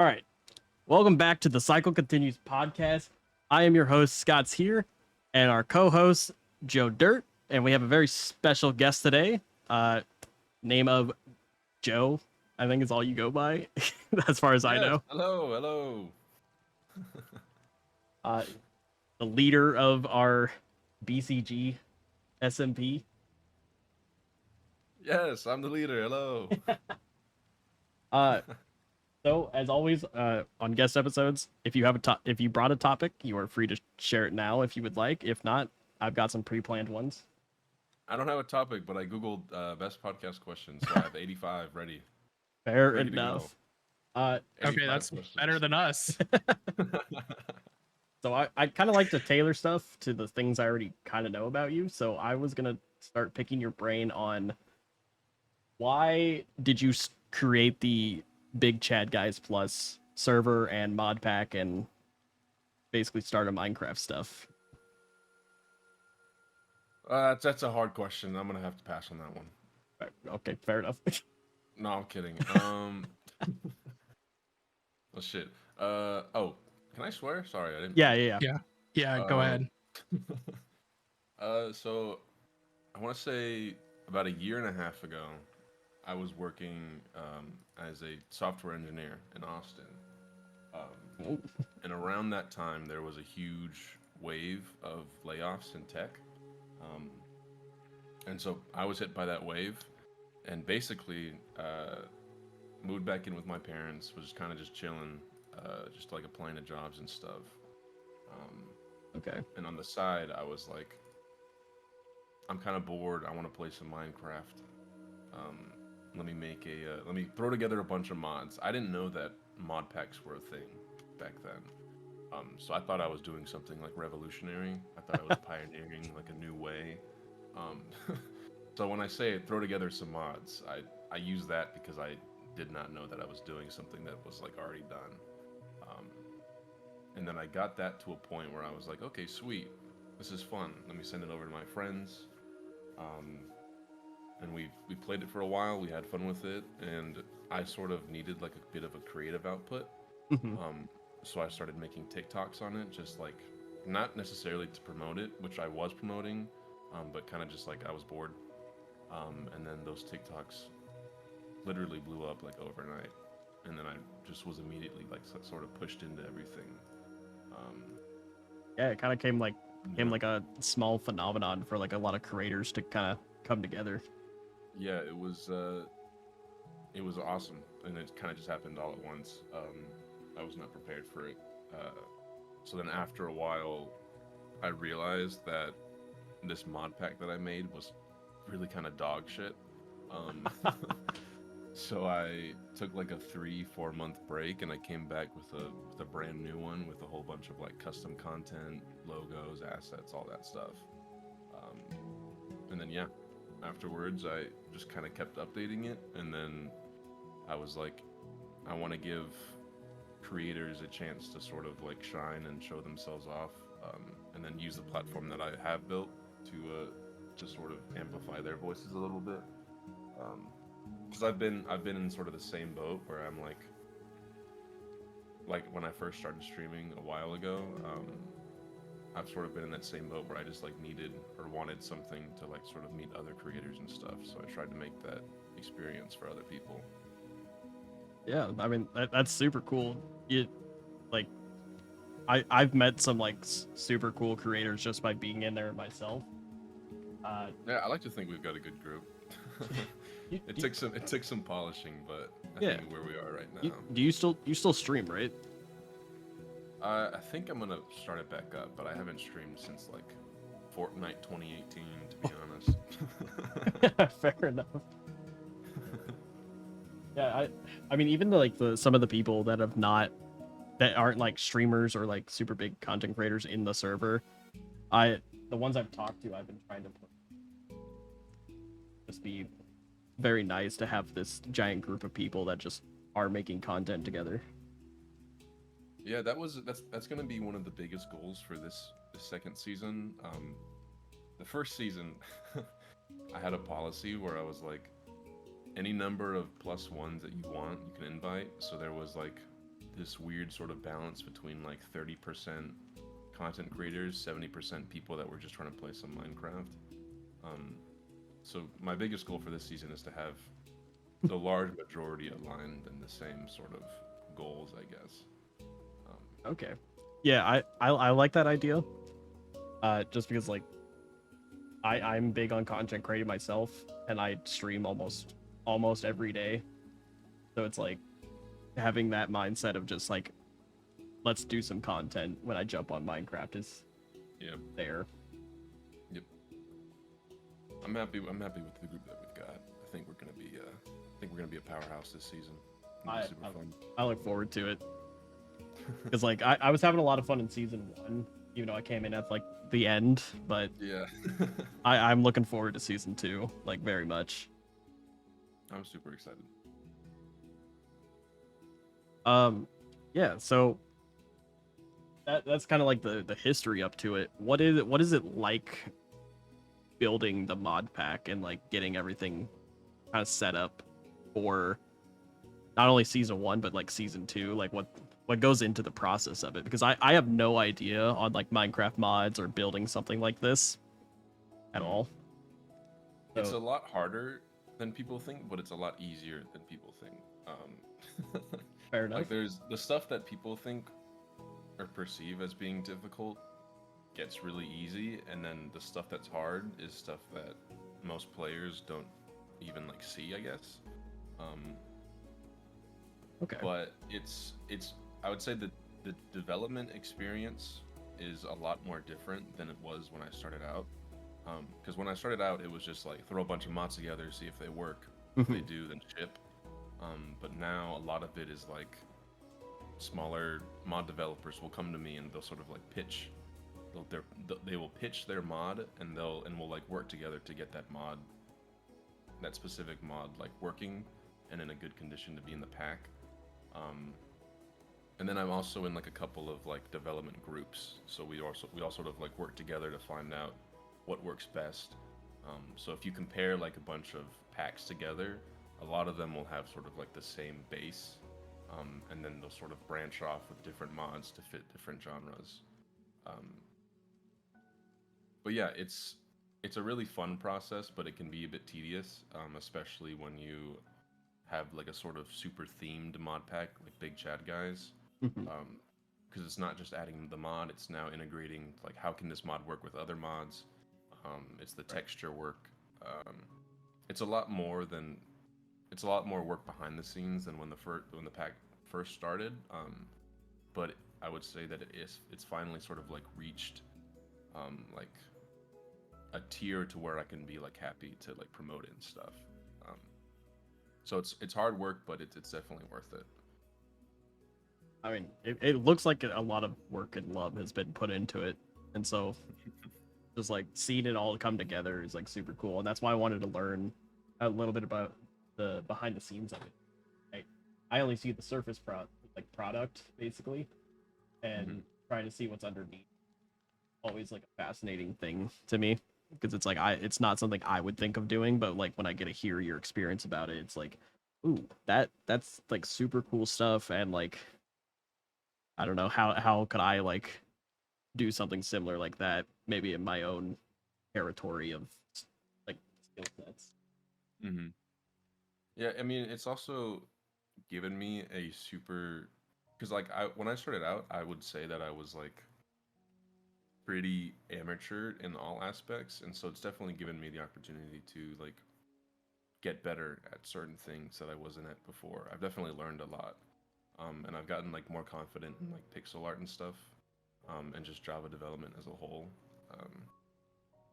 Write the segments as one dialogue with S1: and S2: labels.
S1: All right. Welcome back to the Cycle Continues podcast. I am your host, Scott's here, and our co-host, Joe Dirt. And we have a very special guest today. Name of Joe, I think is all you go by, as far as I
S2: Yes.
S1: know.
S2: Hello.
S1: Uh, the leader of our BCG SMP.
S2: Yes, I'm the leader. Hello.
S1: Uh, so as always, on guest episodes, if you have if you brought a topic, you are free to share it now if you would like. If not, I've got some pre-planned ones.
S2: I don't have a topic, but I googled best podcast questions, so I have 85
S1: Fair
S2: ready to go.
S1: enough. Uh,
S3: Okay,
S2: 85
S3: that's better
S2: questions.
S3: than us.
S1: so I kind of like to tailor stuff to the things I already kind of know about you. So I was gonna start picking your brain on why did you create the BigChadGuys Plus server and mod pack and basically start a Minecraft stuff.
S2: That's a hard question. I'm gonna have to pass on that one.
S1: Okay, fair enough.
S2: No, I'm kidding. Oh shit. Oh, can I swear? Sorry, I didn't.
S1: Yeah.
S3: Yeah, go
S2: Uh,
S3: ahead.
S2: so I want to say about a year and a half ago, I was working as a software engineer in Austin. And around that time, there was a huge wave of layoffs in tech. Um, and so I was hit by that wave and basically moved back in with my parents, was kind of just chilling, just like applying to jobs and stuff.
S1: Okay.
S2: And on the side, I was like, I'm kind of bored. I want to play some Minecraft. Let me throw together a bunch of mods. I didn't know that mod packs were a thing back then. So I thought I was doing something like revolutionary. I thought I was pioneering like a new way. Um, so when I say throw together some mods, I use that because I did not know that I was doing something that was like already done. Um, and then I got that to a point where I was like, okay, sweet, this is fun. Let me send it over to my friends. Um, and we played it for a while. We had fun with it, and I sort of needed like a bit of a creative output.
S1: Hmm.
S2: So I started making TikToks on it, just like not necessarily to promote it, which I was promoting, but kind of just like I was bored. And then those TikToks literally blew up like overnight, and then I just was immediately like sort of pushed into everything. Um,
S1: Yeah, it kind of came
S2: yeah,
S1: like a small phenomenon for like a lot of creators to kind of come together.
S2: yeah, it was awesome, and it kind of just happened all at once. I was not prepared for it. So then after a while, I realized that this mod pack that I made was really kind of dog shit. Um, so I took like a 3-4 month break, and I came back with a brand new one with a whole bunch of like custom content, logos, assets, all that stuff. Um, and then yeah, afterwards I just kind of kept updating it, and then I was like, I want to give creators a chance to sort of like shine and show themselves off, and then use the platform that I have built to sort of amplify their voices a little bit. Because I've been in sort of the same boat where I'm like when I first started streaming a while ago. I've sort of been in that same boat where I just like needed or wanted something to like sort of meet other creators and stuff. So I tried to make that experience for other people.
S1: Yeah, I mean that's super cool. You like I've met some like super cool creators just by being in there myself. Uh,
S2: Yeah, I like to think we've got a good group.
S1: you,
S2: It
S1: you,
S2: took some polishing, but I
S1: yeah,
S2: think where we are right now.
S1: do you still stream, right?
S2: I think I'm gonna start it back up, but I haven't streamed since like Fortnite 2018, to be honest.
S1: Fair enough. Yeah, I mean even the some of the people that have not that aren't like streamers or like super big content creators in the server, I the ones I've talked to, I've been trying to just be very nice to have this giant group of people that just are making content together.
S2: Yeah, that's gonna be one of the biggest goals for this second season. The first season, I had a policy where I was like, any number of plus ones that you want, you can invite. So there was like this weird sort of balance between like 30% content creators, 70% people that were just trying to play some Minecraft. Um, so my biggest goal for this season is to have the large majority aligned in the same sort of goals, I guess.
S1: Okay. Yeah, I like that idea. Just because like I'm big on content creating myself, and I stream almost every day. So it's like having that mindset of just like let's do some content when I jump on Minecraft is
S2: Yep.
S1: there.
S2: Yep. I'm happy. I'm happy with the group that we've got. I think we're gonna be. I think we're gonna be a powerhouse this season. It'll be super fun.
S1: I look forward to it because like I was having a lot of fun in season 1, even though I came in at like the end. But
S2: Yeah.
S1: I'm looking forward to season 2 like very much.
S2: I'm super excited.
S1: Yeah. So that's kind of like the history up to it. What is it like building the mod pack and like getting everything kind of set up for not only season 1 but like season 2, like what goes into the process of it? Because I have no idea on like Minecraft mods or building something like this at all.
S2: It's a
S1: So
S2: lot harder than people think, but it's a lot easier than people think.
S1: fair enough.
S2: Like there's the stuff that people think or perceive as being difficult gets really easy, and then the stuff that's hard is stuff that most players don't even like see, I guess.
S1: Okay.
S2: But it's I would say that the development experience is a lot more different than it was when I started out. Because when I started out, it was just like throw a bunch of mods together, see if they work. If they do, then ship. But now a lot of it is like smaller mod developers will come to me and they'll sort of like pitch. They will pitch their mod and we'll like work together to get that mod, that specific mod like working and in a good condition to be in the pack. And then I'm also in like a couple of like development groups, so we all sort of like work together to find out what works best. So if you compare like a bunch of packs together, a lot of them will have sort of like the same base, and then they'll sort of branch off with different mods to fit different genres. Um, but yeah, it's a really fun process, but it can be a bit tedious, especially when you have like a sort of super themed mod pack like BigChadGuys. Because it's not just adding the mod, it's now integrating like how can this mod work with other mods. It's the texture work. Um, it's a lot more than it's a lot more work behind the scenes than when the pack first started. But I would say that it's finally sort of like reached like a tier to where I can be like happy to like promote it and stuff. Um, so it's hard work, but it's definitely worth it.
S1: I mean, it looks like a lot of work and love has been put into it, and so just like seeing it all come together is like super cool, and that's why I wanted to learn a little bit about the behind the scenes of it. I only see the surface product basically, and trying to see what's underneath. Always like a fascinating thing to me because it's like it's not something I would think of doing, but like when I get to hear your experience about it, it's like, ooh, that's like super cool stuff, and like I don't know how could I like do something similar like that maybe in my own territory of like skill sets.
S2: Mm-hmm. Yeah, I mean, it's also given me a super, because like when I started out, I would say that I was like pretty amateur in all aspects, and so it's definitely given me the opportunity to like get better at certain things that I wasn't at before. I've definitely learned a lot, and I've gotten like more confident in like pixel art and stuff, and just Java development as a whole. Um,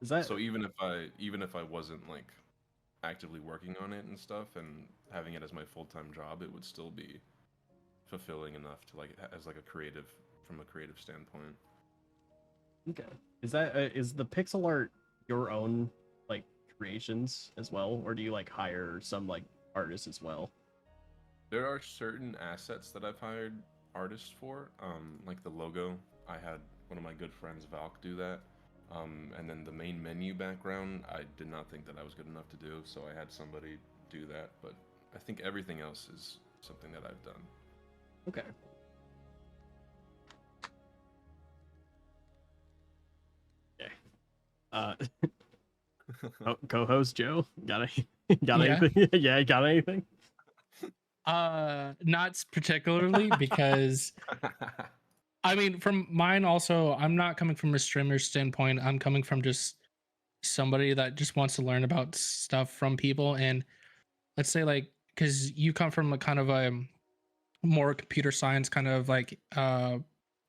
S1: Is that
S2: so even if I wasn't like actively working on it and stuff and having it as my full-time job, it would still be fulfilling enough to like as like a creative from a creative standpoint.
S1: okay? Is the pixel art your own like creations as well, or do you like hire some like artists as well?
S2: There are certain assets that I've hired artists for, like the logo. I had one of my good friends Valk do that. And then the main menu background, I did not think that I was good enough to do, so I had somebody do that. But I think everything else is something that I've done.
S1: Okay. Uh, co-host Joe, got
S3: Yeah.
S1: anything? Yeah, got anything?
S3: Not particularly because I mean, from mine also, I'm not coming from a streamer standpoint. I'm coming from just somebody that just wants to learn about stuff from people. And let's say, like, because you come from a kind of a more computer science kind of like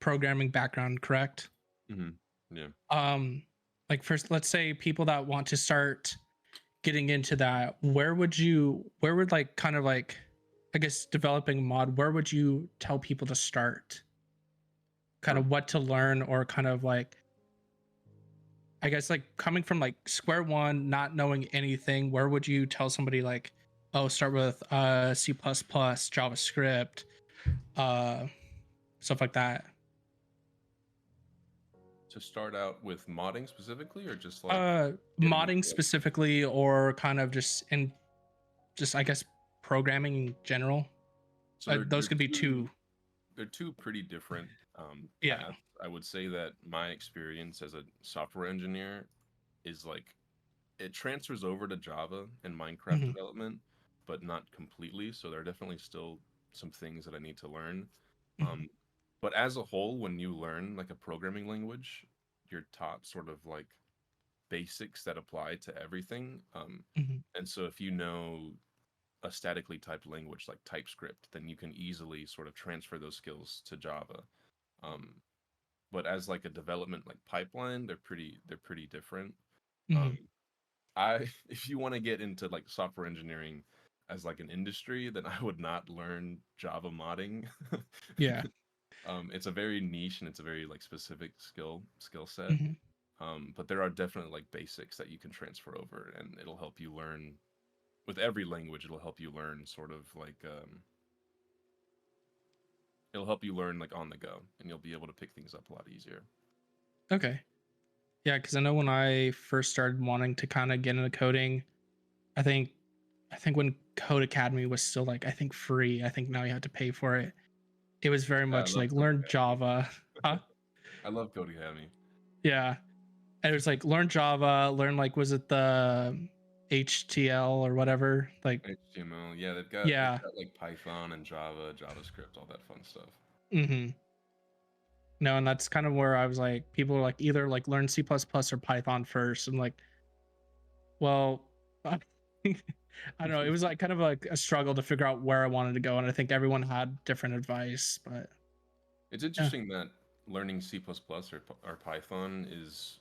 S3: programming background, correct?
S2: Hmm. Yeah.
S3: Um, like, first, let's say people that want to start getting into that, where would like kind of like, I guess, developing mod, where would you tell people to start? Kind
S2: For
S3: of what to learn, or kind of like, I guess, like coming from like square one, not knowing anything, where would you tell somebody like, oh, start with C++, JavaScript, uh stuff like that?
S2: to start out with modding specifically, or just like getting into
S3: Modding
S2: like,
S3: specifically, or kind of just in, just I guess, programming in general.
S2: so
S3: Those could be two.
S2: they're two pretty different
S3: Yeah.
S2: paths. I would say that my experience as a software engineer is like it transfers over to Java and Minecraft
S3: Hmm.
S2: development, but not completely. So there are definitely still some things that I need to learn.
S3: Hmm.
S2: Um, but as a whole, when you learn like a programming language, you're taught sort of like basics that apply to everything.
S3: Hmm.
S2: And so if you know a statically typed language like TypeScript, then you can easily sort of transfer those skills to Java. Um, but as like a development like pipeline, they're pretty different.
S3: Hmm.
S2: Um, I if you want to get into like software engineering as like an industry, then I would not learn Java modding.
S3: Yeah.
S2: It's a very niche and it's a very like specific skill set.
S3: Hmm.
S2: But there are definitely like basics that you can transfer over, and it'll help you learn with every language. It'll help you learn sort of like it'll help you learn like on the go, and you'll be able to pick things up a lot easier.
S3: Okay. Yeah, because I know when I first started wanting to kind of get into coding, I think I think when Code Academy was still like, I think, free. I think now you have to pay for it. It was very
S2: Yeah, I
S3: much
S2: love
S3: like
S2: Code
S3: learn
S2: Academy.
S3: Java. Huh?
S2: I love Code Academy.
S3: Yeah. And it was like learn Java, learn, like, was it the HTL or whatever? Like,
S2: HTML, yeah, they've
S3: yeah.
S2: got like Python and Java, JavaScript, all that fun stuff.
S3: Hmm. No, and that's kind of where I was like, people are like, either like learn C++ or Python first. And like, well, I don't know. It was like kind of like a struggle to figure out where I wanted to go. And I think everyone had different advice, but
S2: It's
S3: yeah.
S2: interesting that learning C++ or Python is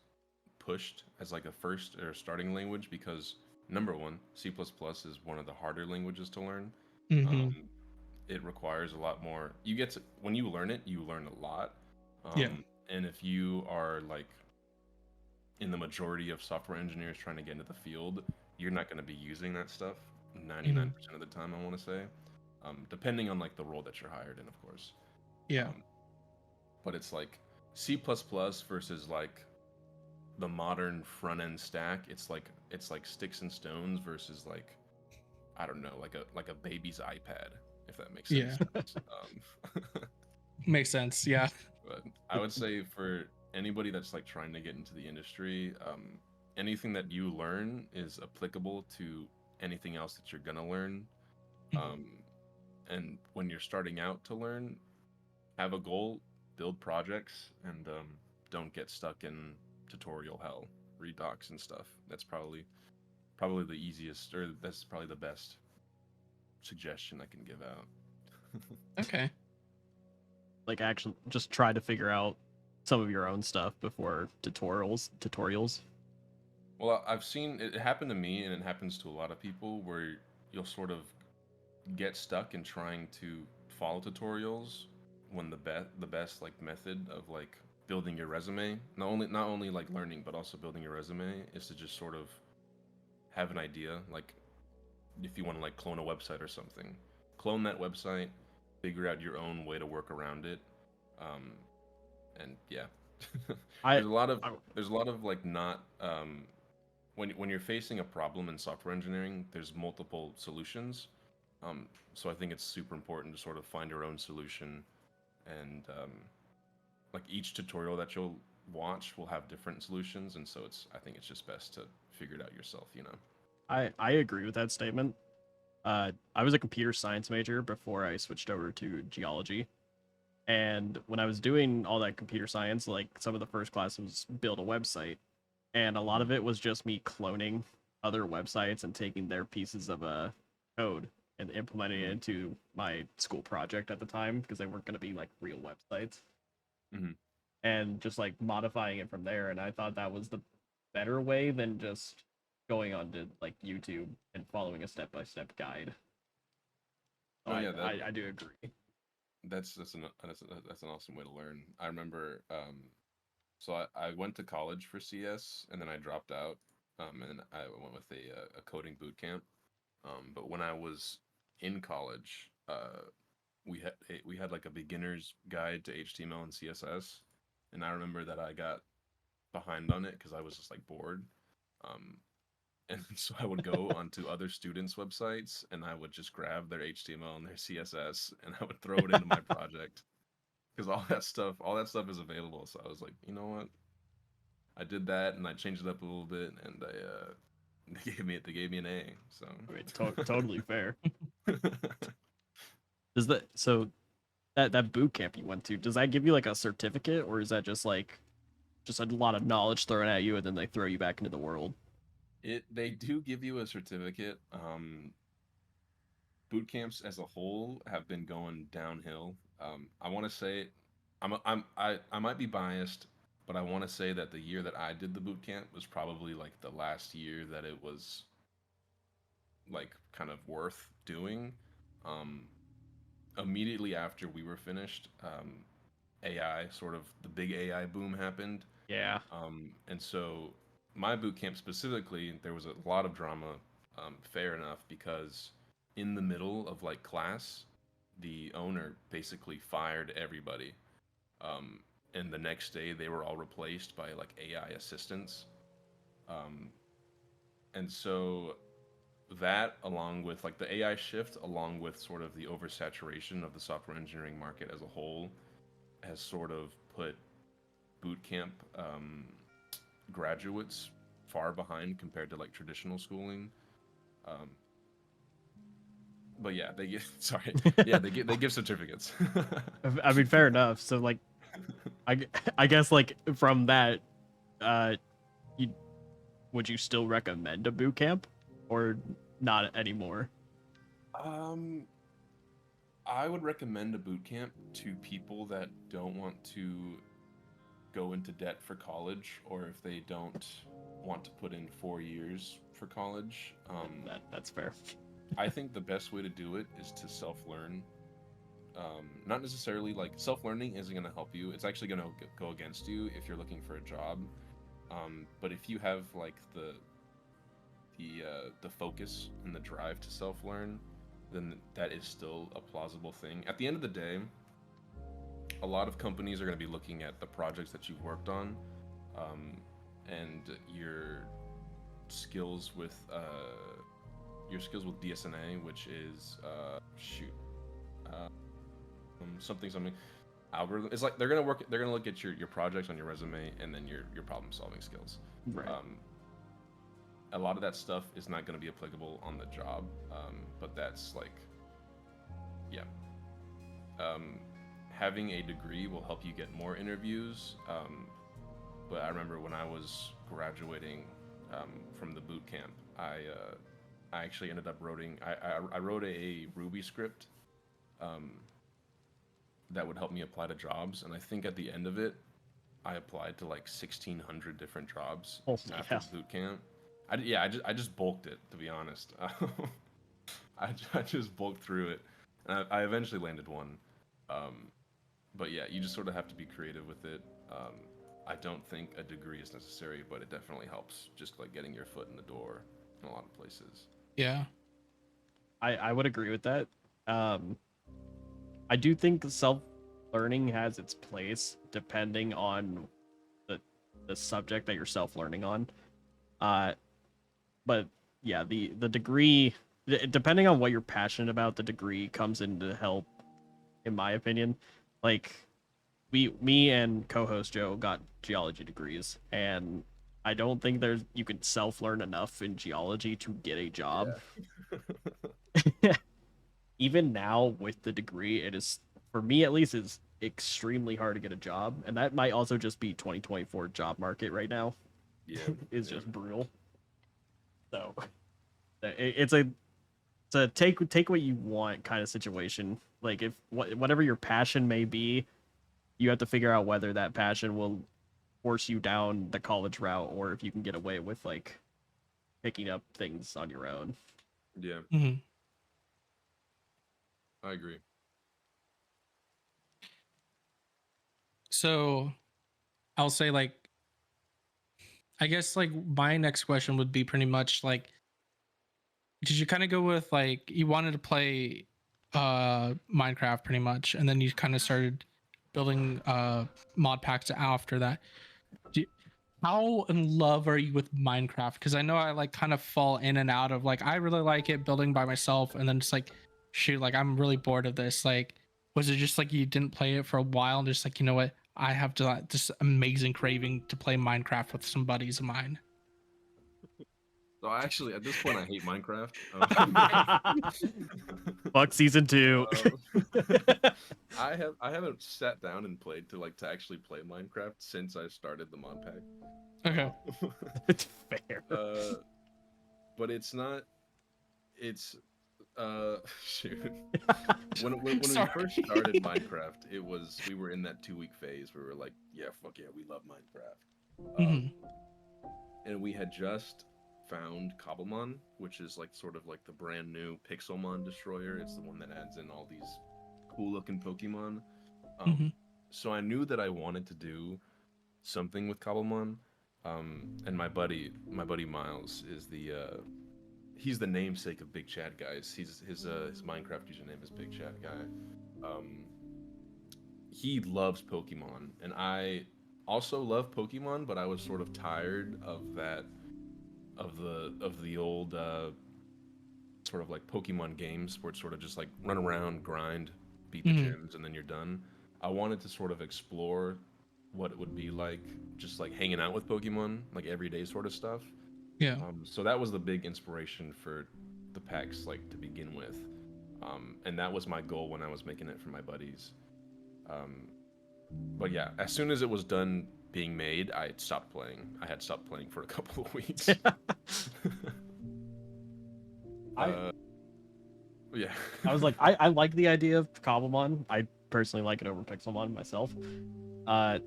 S2: pushed as like a first or starting language because number one, C++ is one of the harder languages to learn.
S3: Hmm.
S2: Um, it requires a lot more. You get to when you learn it, you learn a lot.
S3: Yeah.
S2: And if you are like in the majority of software engineers trying to get into the field, you're not going to be using that stuff
S3: Hmm.
S2: 99% of the time, I want to say. Depending on like the role that you're hired in, of course.
S3: Yeah.
S2: Um, but it's like C++ versus like the modern front end stack. It's like sticks and stones versus like I don't know, like a baby's iPad, if that makes any
S3: Yeah.
S2: sense.
S3: Makes sense. Yeah.
S2: But I would say for anybody that's like trying to get into the industry, anything that you learn is applicable to anything else that you're gonna learn.
S3: Mhm.
S2: Um, and when you're starting out to learn, have a goal, build projects, and don't get stuck in tutorial hell. Read docs and stuff. That's probably the easiest, or that's probably the best suggestion I can give out.
S3: Okay.
S1: Like actually just try to figure out some of your own stuff before tutorials.
S2: Well, I've seen it happen to me, and it happens to a lot of people where you'll sort of get stuck in trying to follow tutorials when the best like method of like building your resume, not only like learning but also building your resume, is to just sort of have an idea. Like if you want to like clone a website or something, clone that website, figure out your own way to work around it. Um, and yeah,
S1: I,
S2: there's a lot of
S1: I
S2: there's a lot of like not when you're facing a problem in software engineering, there's multiple solutions. So I think it's super important to sort of find your own solution, and like each tutorial that you'll watch will have different solutions, and so I think it's just best to figure it out yourself, you know.
S1: I agree with that statement. I was a computer science major before I switched over to geology. And when I was doing all that computer science, like some of the first class was build a website. And a lot of it was just me cloning other websites and taking their pieces of code and implementing it into my school project at the time because they weren't going to be like real websites.
S2: Mm-hmm.
S1: And just like modifying it from there. And I thought that was the better way than just going on to like YouTube and following a step-by-step guide. So
S2: Oh yeah,
S1: I do agree.
S2: that's an awesome way to learn. I remember, so I went to college for CS and then I dropped out, and I went with a coding boot camp. But when I was in college, we had like a beginner's guide to HTML and CSS, and I remember that I got behind on it because I was just like bored. Um, and so I would go onto other students' websites and I would just grab their HTML and their CSS and I would throw it into my project because all that stuff is available. So I was like, you know what? I did that and I changed it up a little bit and they gave me an A. So
S1: I mean, totally fair. Does that so that boot camp you went to, does that give you like a certificate or is that just like just a lot of knowledge thrown at you and then they throw you back into the world?
S2: they do give you a certificate. Boot camps as a whole have been going downhill. I want to say, I might be biased, but I want to say that the year that I did the boot camp was probably like the last year that it was like kind of worth doing. Um, Immediately after we were finished, AI sort of the big AI boom happened,
S1: Yeah.
S2: and so my boot camp specifically, there was a lot of drama. Fair enough, because in the middle of like class, the owner basically fired everybody. Um, and the next day, they were all replaced by like AI assistants. Um, and so that, along with like the AI shift, along with sort of the oversaturation of the software engineering market as a whole, has sort of put boot camp graduates far behind compared to like traditional schooling. Um, but yeah, they give sorry, yeah, they give certificates.
S1: I mean, fair enough. So like, I guess like from that, uh, you would you still recommend a boot camp or not anymore?
S2: um, I would recommend a boot camp to people that don't want to go into debt for college, or if they don't want to put in 4 years for college.
S1: That's fair.
S2: I think the best way to do it is to self-learn. Not necessarily like self-learning isn't going to help you. It's actually going to go against you if you're looking for a job. But if you have like the focus and the drive to self-learn, then that is still a plausible thing. At the end of the day, a lot of companies are going to be looking at the projects that you've worked on, and skills with your skills with DSNA, which is something algorithm. It's like they're gonna look at your projects on your resume and then your problem solving skills.
S1: Right.
S2: A lot of that stuff is not going to be applicable on the job, but that's like, yeah. Having a degree will help you get more interviews. But I remember when I was graduating from the boot camp, I actually ended up I wrote a Ruby script that would help me apply to jobs, and I think at the end of it, I applied to like 1,600 different jobs after
S1: yeah.
S2: the boot camp. I just bulked it, to be honest. I just bulked through it, and I eventually landed one. But yeah, you just sort of have to be creative with it. I don't think a degree is necessary, but it definitely helps just like getting your foot in the door in a lot of places.
S3: Yeah.
S1: I would agree with that. I do think self learning has its place depending on the subject that you're self learning on. Uh, but yeah, the degree, depending on what you're passionate about, the degree comes in to help, in my opinion. Like me and co-host Joe got geology degrees, and I don't think you can self-learn enough in geology to get a job. Even now with the degree, it is, for me at least, is extremely hard to get a job, and that might also just be 2024 job market right now.
S2: Yeah,
S1: Is
S2: yeah.
S1: just brutal. So it's a take what you want kind of situation. Like if whatever your passion may be, you have to figure out whether that passion will force you down the college route or if you can get away with like picking up things on your own.
S2: Yeah,
S3: Mhm.
S2: I agree.
S3: So I'll say like, I guess like my next question would be pretty much like, did you kind of go with like you wanted to play Minecraft pretty much, and then you kind of started building mod packs after that? Do, how in love are you with Minecraft? Because I know I like kind of fall in and out of like I really like it building by myself, and then it's like, shoot, like I'm really bored of this. Like, was it just like you didn't play it for a while and just like, you know what? I have this amazing craving to play Minecraft with some buddies of mine.
S2: So actually, at this point, I hate Minecraft.
S1: Fuck season 2.
S2: I haven't sat down and played to actually play Minecraft since I started the mod pack.
S3: Okay.
S1: It's fair.
S2: But it's not. It's shoot. When we
S3: Sorry.
S2: first started Minecraft, we were in that 2 week phase where we were like, yeah, fuck yeah, we love Minecraft.
S3: Mhm.
S2: And we had just found Cobblemon, which is like sort of like the brand new Pixelmon destroyer. It's the one that adds in all these cool looking Pokemon.
S3: Mhm.
S2: So I knew that I wanted to do something with Cobblemon. And my buddy Miles is he's the namesake of BigChadGuys. His Minecraft username is BigChadGuy. He loves Pokemon, and I also love Pokemon, but I was sort of tired of that of the old sort of like Pokemon games where it's sort of just like run around, grind, beat the
S3: Mhm.
S2: gyms, and then you're done. I wanted to sort of explore what it would be like just like hanging out with Pokemon, like everyday sort of stuff.
S3: Yeah.
S2: So that was the big inspiration for the packs, like to begin with, and that was my goal when I was making it for my buddies. Um, but yeah, as soon as it was done being made, I stopped playing. I had stopped playing for a couple of weeks.
S1: I
S2: Yeah.
S1: I was like, I like the idea of Cobblemon. I personally like it over Pixelmon myself. Uh,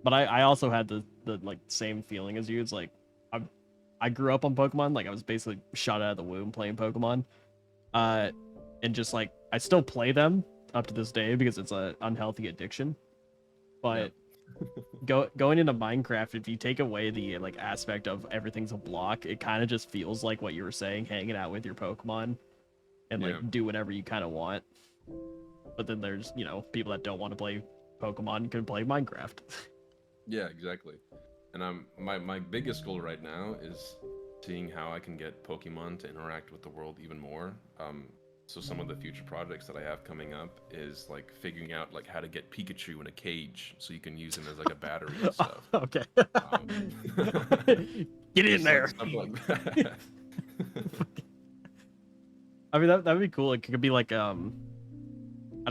S1: but I also had the like same feeling as you. It's like I grew up on Pokemon. Like I was basically shot out of the womb playing Pokemon. Uh, and just like I still play them up to this day because it's a unhealthy addiction. But going into Minecraft, if you take away the like aspect of everything's a block, it kind of just feels like what you were saying, hanging out with your Pokemon and
S2: Yeah.
S1: like do whatever you kind of want. But then there's, people that don't want to play Pokemon can play Minecraft.
S2: Yeah, exactly. And my biggest goal right now is seeing how I can get Pokemon to interact with the world even more. So some of the future projects that I have coming up is like figuring out like how to get Pikachu in a cage so you can use him as like a battery and stuff.
S1: Okay.
S2: Um,
S1: Get in
S2: just like
S1: there.
S2: stuff like that.
S1: I mean that would be cool. It could be like I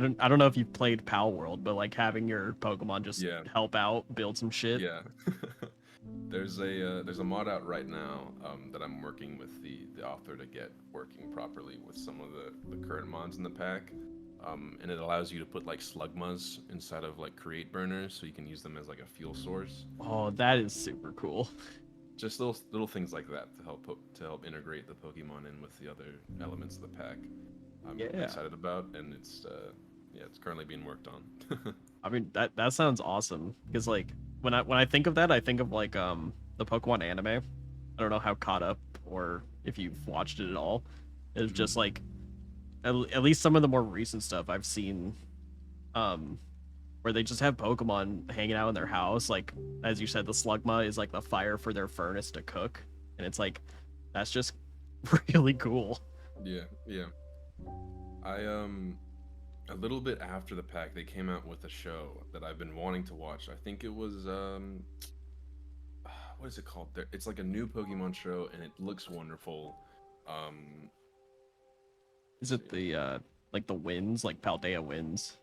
S1: don't know if you've played Pal World, but like having your Pokemon just
S2: Yeah.
S1: help out, build some shit.
S2: Yeah. There's a mod out right now that I'm working with the author to get working properly with some of the current mods in the pack. And it allows you to put like slugmas inside of like create burners so you can use them as like a fuel source.
S1: Oh, that is super cool.
S2: Just little things like that to help integrate the Pokemon in with the other elements of the pack. I'm
S1: Yeah.
S2: excited about, and it's currently being worked on.
S1: I mean that sounds awesome because like when I think of that, I think of like the Pokemon anime. I don't know how caught up or if you've watched it at all. It's just like at least some of the more recent stuff I've seen, where they just have Pokemon hanging out in their house. Like as you said, the Slugma is like the fire for their furnace to cook, and it's like that's just really cool.
S2: Yeah. I a little bit after the pack, they came out with a show that I've been wanting to watch. I think it was what is it called? It's like a new Pokemon show, and it looks wonderful. Um,
S1: Is
S2: let's
S1: it
S2: see.
S1: the like the Winds, like Paldea Winds?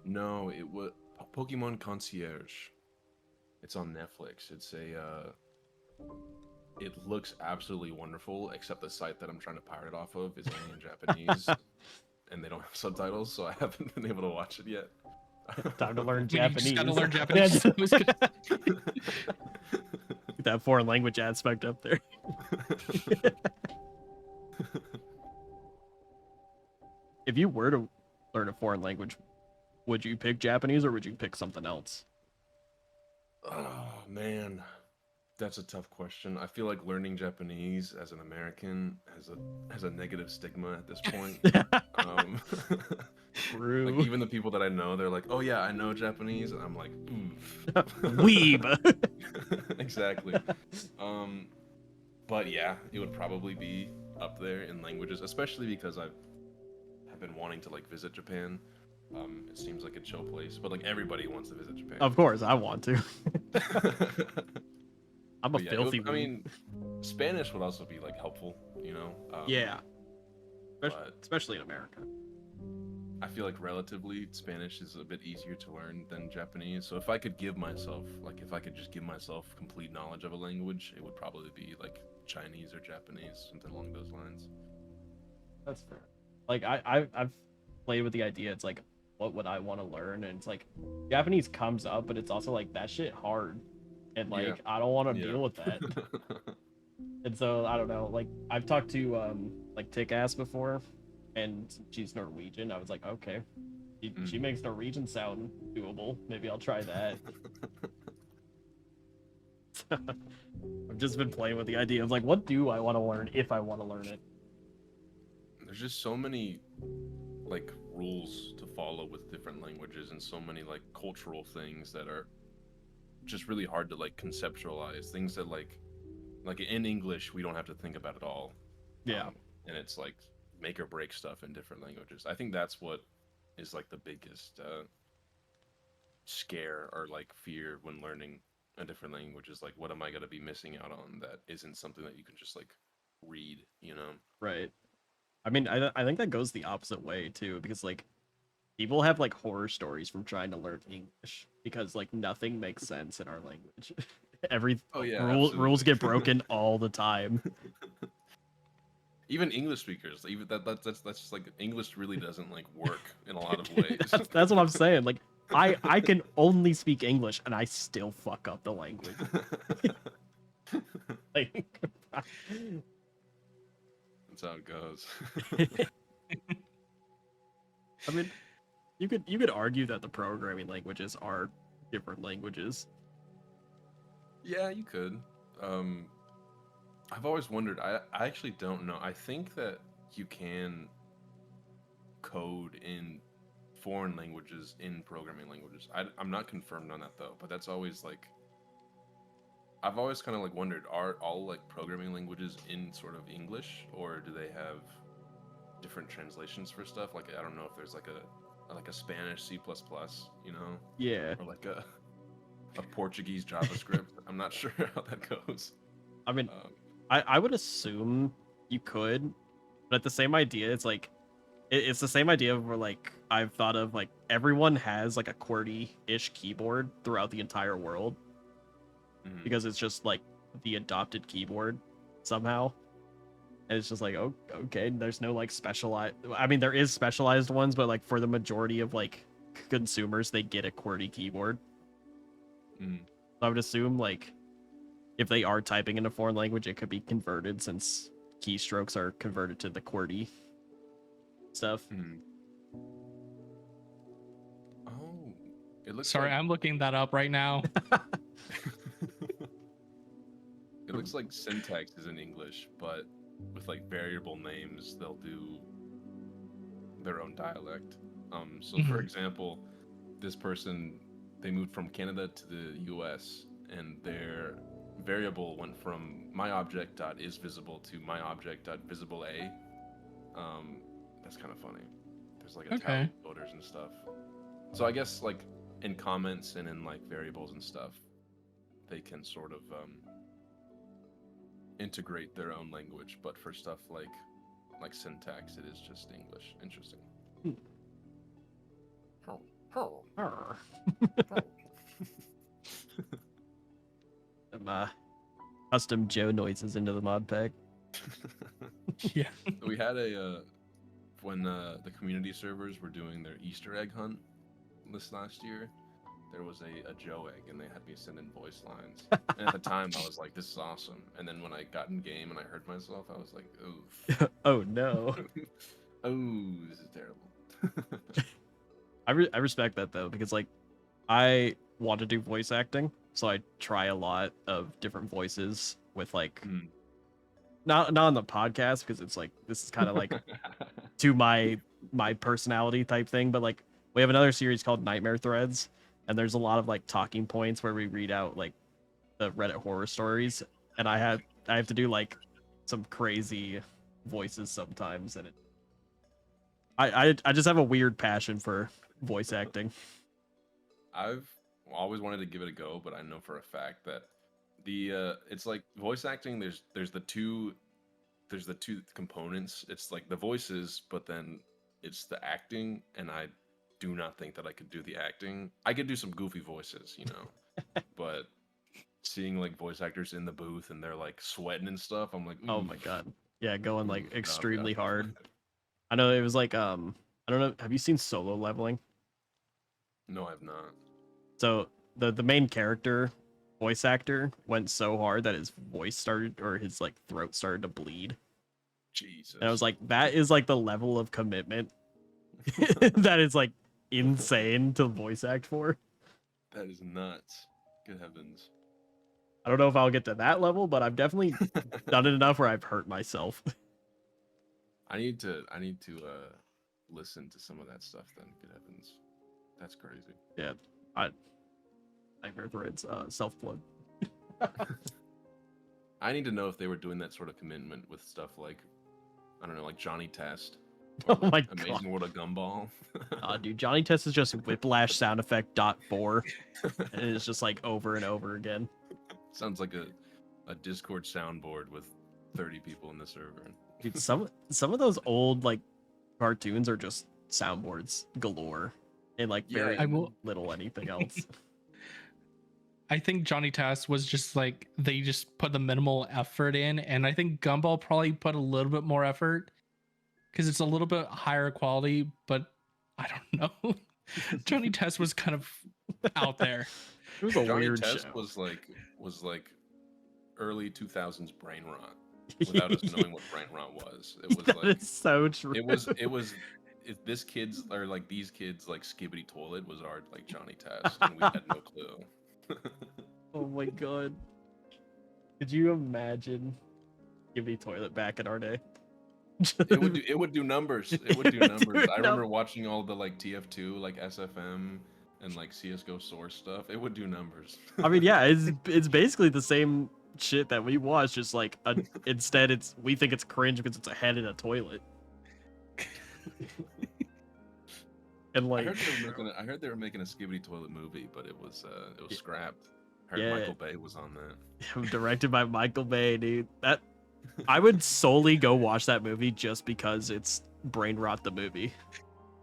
S2: No, it was Pokemon Concierge. It's on Netflix. It looks absolutely wonderful, except the site that I'm trying to pirate off of is only in Japanese, and they don't have subtitles, so I haven't been able to watch it yet.
S1: Time to learn
S3: I mean, you just got to
S1: Japanese.
S3: learn Japanese. I was gonna-
S1: Get that foreign language aspect up there. If you were to learn a foreign language, would you pick Japanese or would you pick something else?
S2: Oh man, that's a tough question. I feel like learning Japanese as an American has a negative stigma at this point. Um,
S1: True.
S2: like even the people that I know, they're like, "Oh yeah, I know Japanese," and I'm like, "Oof."
S1: Weeb.
S2: Exactly. Um, but yeah, it would probably be up there in languages, especially because have been wanting to like visit Japan. It seems like a chill place, but like everybody wants to visit Japan.
S1: Of course, I want to. I'm a
S2: But yeah,
S1: filthy
S2: I
S1: weeb.
S2: mean, Spanish would also be like helpful, you know.
S1: Yeah,
S2: But
S1: especially in America.
S2: I feel like relatively Spanish is a bit easier to learn than Japanese. So if I could give myself, like, if I could just give myself complete knowledge of a language, it would probably be like Chinese or Japanese, something along those lines.
S1: That's fair. Like I've played with the idea. It's like, what would I want to learn? And it's like, Japanese comes up, but it's also like that shit hard, and like
S2: Yeah.
S1: I don't want to
S2: Yeah.
S1: deal with that. And so I don't know. Like I've talked to like Tick Ass before, and she's Norwegian. I was like, okay, she makes Norwegian sound doable. Maybe I'll try that. I've just been playing with the idea of like, what do I want to learn if I want to learn it?
S2: There's just so many like rules to follow with different languages and so many like cultural things that are just really hard to like conceptualize. Things that like in English we don't have to think about at all.
S1: Yeah.
S2: And it's like make or break stuff in different languages. I think that's what is like the biggest scare or like fear when learning a different language is like, what am I going to be missing out on that isn't something that you can just like read, you know?
S1: Right. I mean, I think that goes the opposite way too, because like people have like horror stories from trying to learn English because like nothing makes sense in our language.
S2: Oh yeah,
S1: Rules
S2: absolutely.
S1: get broken all the time.
S2: Even English speakers, even that's just like English really doesn't like work in a lot of ways.
S1: That's what I'm saying. Like I can only speak English and I still fuck up the language. Like
S2: That's how it goes.
S1: I mean, you could argue that the programming languages are different languages.
S2: Yeah, you could. Um, I've always wondered. I actually don't know. I think that you can code in foreign languages in programming languages. I'm not confirmed on that though, but that's always like I've always kind of like wondered, are all like programming languages in sort of English, or do they have different translations for stuff? Like I don't know if there's like a Spanish C++, you know,
S1: Yeah.
S2: or like a Portuguese JavaScript. I'm not sure how that goes.
S1: I mean, I would assume you could, but at the same idea, it's like it's the same idea where like I've thought of like everyone has like a QWERTY-ish keyboard throughout the entire world because it's just like the adopted keyboard somehow. And it's just like, oh, okay, there's no like specialized. I mean, there is specialized ones, but like for the majority of like consumers, they get a QWERTY keyboard. So I would assume like if they are typing in a foreign language, it could be converted since keystrokes are converted to the QWERTY stuff.
S2: Oh, it looks.
S3: Sorry,
S2: like...
S3: I'm looking that up right now.
S2: It looks like syntax is in English, but with like variable names, they'll do their own dialect. So for example, this person, they moved from Canada to the US, and their variable went from myObject.isVisible to myObject.visibleA. That's kind of funny. There's like a
S3: Okay.
S2: tally of voters and stuff. So I guess like in comments and in like variables and stuff, they can sort of integrate their own language. But for stuff like syntax, it is just English. Interesting.
S1: Arr. Some custom Joe noises into the mod pack.
S3: Yeah.
S2: We had a when the community servers were doing their Easter egg hunt this last year. There was a Joe egg, and they had me send in voice lines. And at the time, I was like, "This is awesome." And then when I got in game and I heard myself, I was like, "Oh,
S1: Oh no.
S2: oh, this is terrible."
S1: I respect that though, because like I want to do voice acting, so I try a lot of different voices with like
S2: Mm.
S1: not on the podcast, because it's like this is kind of like to my personality type thing, but like we have another series called Nightmare Threads, and there's a lot of like talking points where we read out like the Reddit horror stories, and I have to do like some crazy voices sometimes, and I just have a weird passion for voice acting.
S2: I've always wanted to give it a go, but I know for a fact that the it's like voice acting. There's the two components. It's like the voices, but then it's the acting, and I do not think that I could do the acting. I could do some goofy voices, you know, but seeing like voice actors in the booth and they're like sweating and stuff, I'm like,
S1: Oh my
S2: "Oof,
S1: god. Yeah, going like
S2: oof,
S1: extremely
S2: yeah."
S1: hard. I know it was like I don't know, have you seen Solo Leveling?
S2: No, I've not.
S1: So the main character voice actor went so hard that his voice started, or his like throat started to bleed.
S2: Jesus.
S1: And I was like, that is like the level of commitment that is like insane to voice act for.
S2: that is nuts. Good heavens.
S1: I don't know if I'll get to that level, but I've definitely done it enough where I've hurt myself.
S2: I need to listen to some of that stuff then. Good heavens. That's crazy.
S1: Yeah, Nightmare Threads, self-plug.
S2: I need to know if they were doing that sort of commitment with stuff like, I don't know, like Johnny Test.
S1: Oh
S2: Or
S1: my
S2: like Amazing World of Gumball.
S1: Dude, Johnny Test is just Whiplash sound effect .4, and it's just like over and over again.
S2: Sounds like a Discord soundboard with 30 people in the server.
S1: Dude, some of those old like cartoons are just soundboards galore, and like very
S3: I will-
S1: little anything else.
S3: I think Johnny Test was just like they just put the minimal effort in, and I think Gumball probably put a little bit more effort because it's a little bit higher quality. But I don't know. Johnny Test was kind of out there.
S1: It was a
S2: Johnny
S1: weird
S2: Test
S1: show.
S2: was like early 2000s brain rot without us knowing what brain rot was. It was
S1: That
S2: like
S1: is so true.
S2: this kids or like these kids like Skibbity Toilet was our like Johnny Test, and we had no clue.
S1: Oh my god. Could you imagine Gibby Toilet back in our day?
S2: It would do numbers. It would do
S1: It would do
S2: numbers. I remember
S1: numbers.
S2: watching all the like TF2, like SFM and like CS:GO source stuff. It would do numbers.
S1: I mean, yeah, it's basically the same shit that we watch, just like instead we think it's cringe because it's a head in a toilet. And like
S2: I heard they were making a Skibbity Toilet movie, but it was scrapped. I heard
S1: Yeah.
S2: Michael Bay was on that.
S1: directed by Michael Bay, dude. That I would solely go watch that movie just because it's Brain Rot the movie.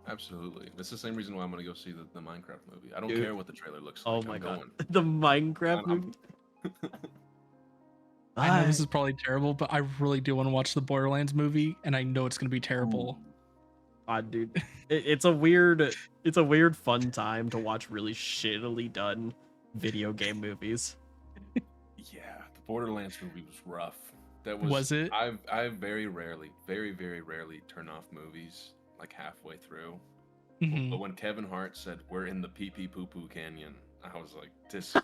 S2: Absolutely. It's the same reason why I'm gonna go see the Minecraft movie. I don't
S1: Dude.
S2: care what the trailer looks
S1: Oh
S2: like.
S1: my
S2: I'm
S1: god.
S2: going.
S1: The Minecraft
S2: I'm-
S1: movie.
S3: I know this is probably terrible, but I really do want to watch the Borderlands movie, and I know it's going to be terrible.
S1: Dude. It's a weird fun time to watch really shittily done video game movies.
S2: Yeah, the Borderlands movie was rough. That
S3: Was it?
S2: I very rarely turn off movies like halfway through.
S3: Mhm.
S2: But when Kevin Hart said we're in the pee pee poo poo canyon, I was like, this.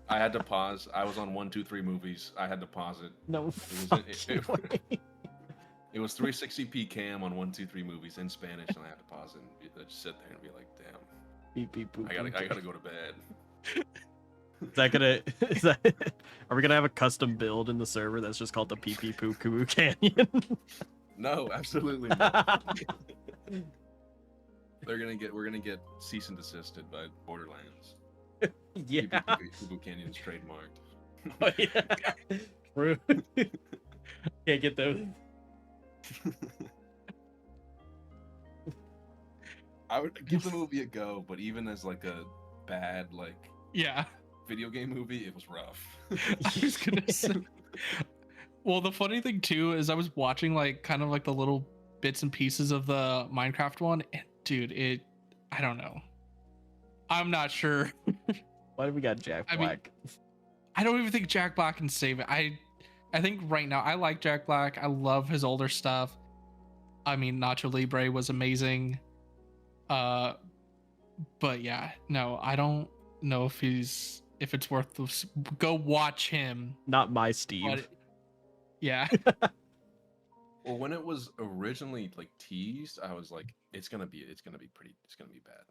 S2: I had to pause. I was on 1, 2, 3 movies. I had to pause it.
S1: No
S2: was-
S1: fucking way.
S2: It was 360p cam on 1, 2, 3 movies in Spanish, and I had to pause it and just sit there and be like, damn,
S1: Beep, beep, boop,
S2: I
S1: boop.
S2: gotta go to bed.
S1: Are we gonna have a custom build in the server that's just called the pee pee poo poo canyon?
S2: No, absolutely not. We're gonna get cease and desisted by Borderlands.
S1: Yeah.
S2: People Canyon's trademarked.
S1: Oh, yeah. True. Can't get those.
S2: I would give the movie a go, but even as like a bad
S3: Yeah.
S2: video game movie, it was rough.
S3: I was gonna say. Well, the funny thing too is I was watching like kind of like the little bits and pieces of the Minecraft one, and dude, I don't know. I'm not sure.
S1: Why do we got Jack
S3: I mean,
S1: Black?
S3: I don't even think Jack Black can save it. I think right now I like Jack Black. I love his older stuff. I mean, Nacho Libre was amazing. But yeah, no, I don't know if it's worth the go watch him.
S1: Not my Steve.
S3: But yeah.
S2: Well, when it was originally like teased, I was like, it's gonna be bad.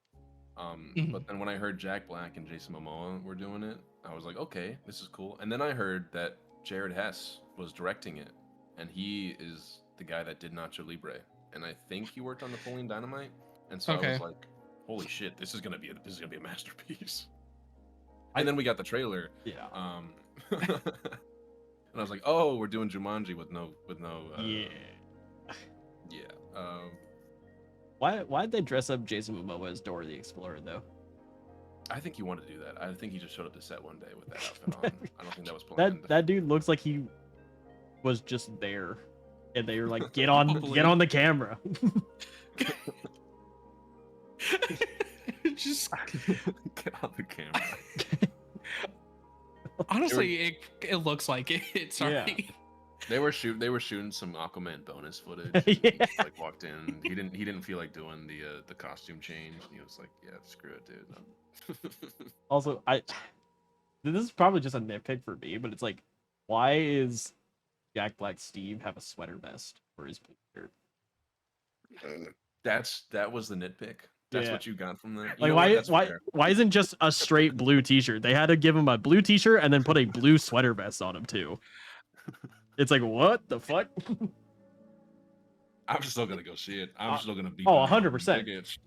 S2: But then when I heard Jack Black and Jason Momoa were doing it, I was like, okay, this is cool. And then I heard that Jared Hess was directing it, and he is the guy that did Nacho Libre, and I think he worked on Napoleon Dynamite. And so I was like, holy shit, this is gonna be a masterpiece. And then we got the trailer.
S1: Yeah.
S2: And I was like, oh, we're doing Jumanji with no.
S1: Yeah.
S2: Yeah.
S1: Why'd they dress up Jason Momoa as Dora the Explorer though?
S2: I think he wanted to do that. I think he just showed up to set one day with that outfit on. I don't think that was planned.
S1: That dude looks like he was just there, and they were like, get on the camera.
S3: Just
S2: get on the camera.
S3: Honestly, it looks like it. Sorry.
S2: Yeah. They were shooting some Aquaman bonus footage.
S1: Yeah.
S2: He just, like walked in. He didn't feel like doing the costume change. And he was like, yeah, screw it, dude.
S1: Also, this is probably just a nitpick for me, but it's like, why is Jack Black Steve have a sweater vest for his blue shirt?
S2: That was the nitpick. That's what you got from that.
S1: Like, why isn't just a straight blue t-shirt? They had to give him a blue t-shirt and then put a blue sweater vest on him too. It's like, what the fuck?
S2: I'm still gonna go see it. I'm still gonna be.
S1: 100%.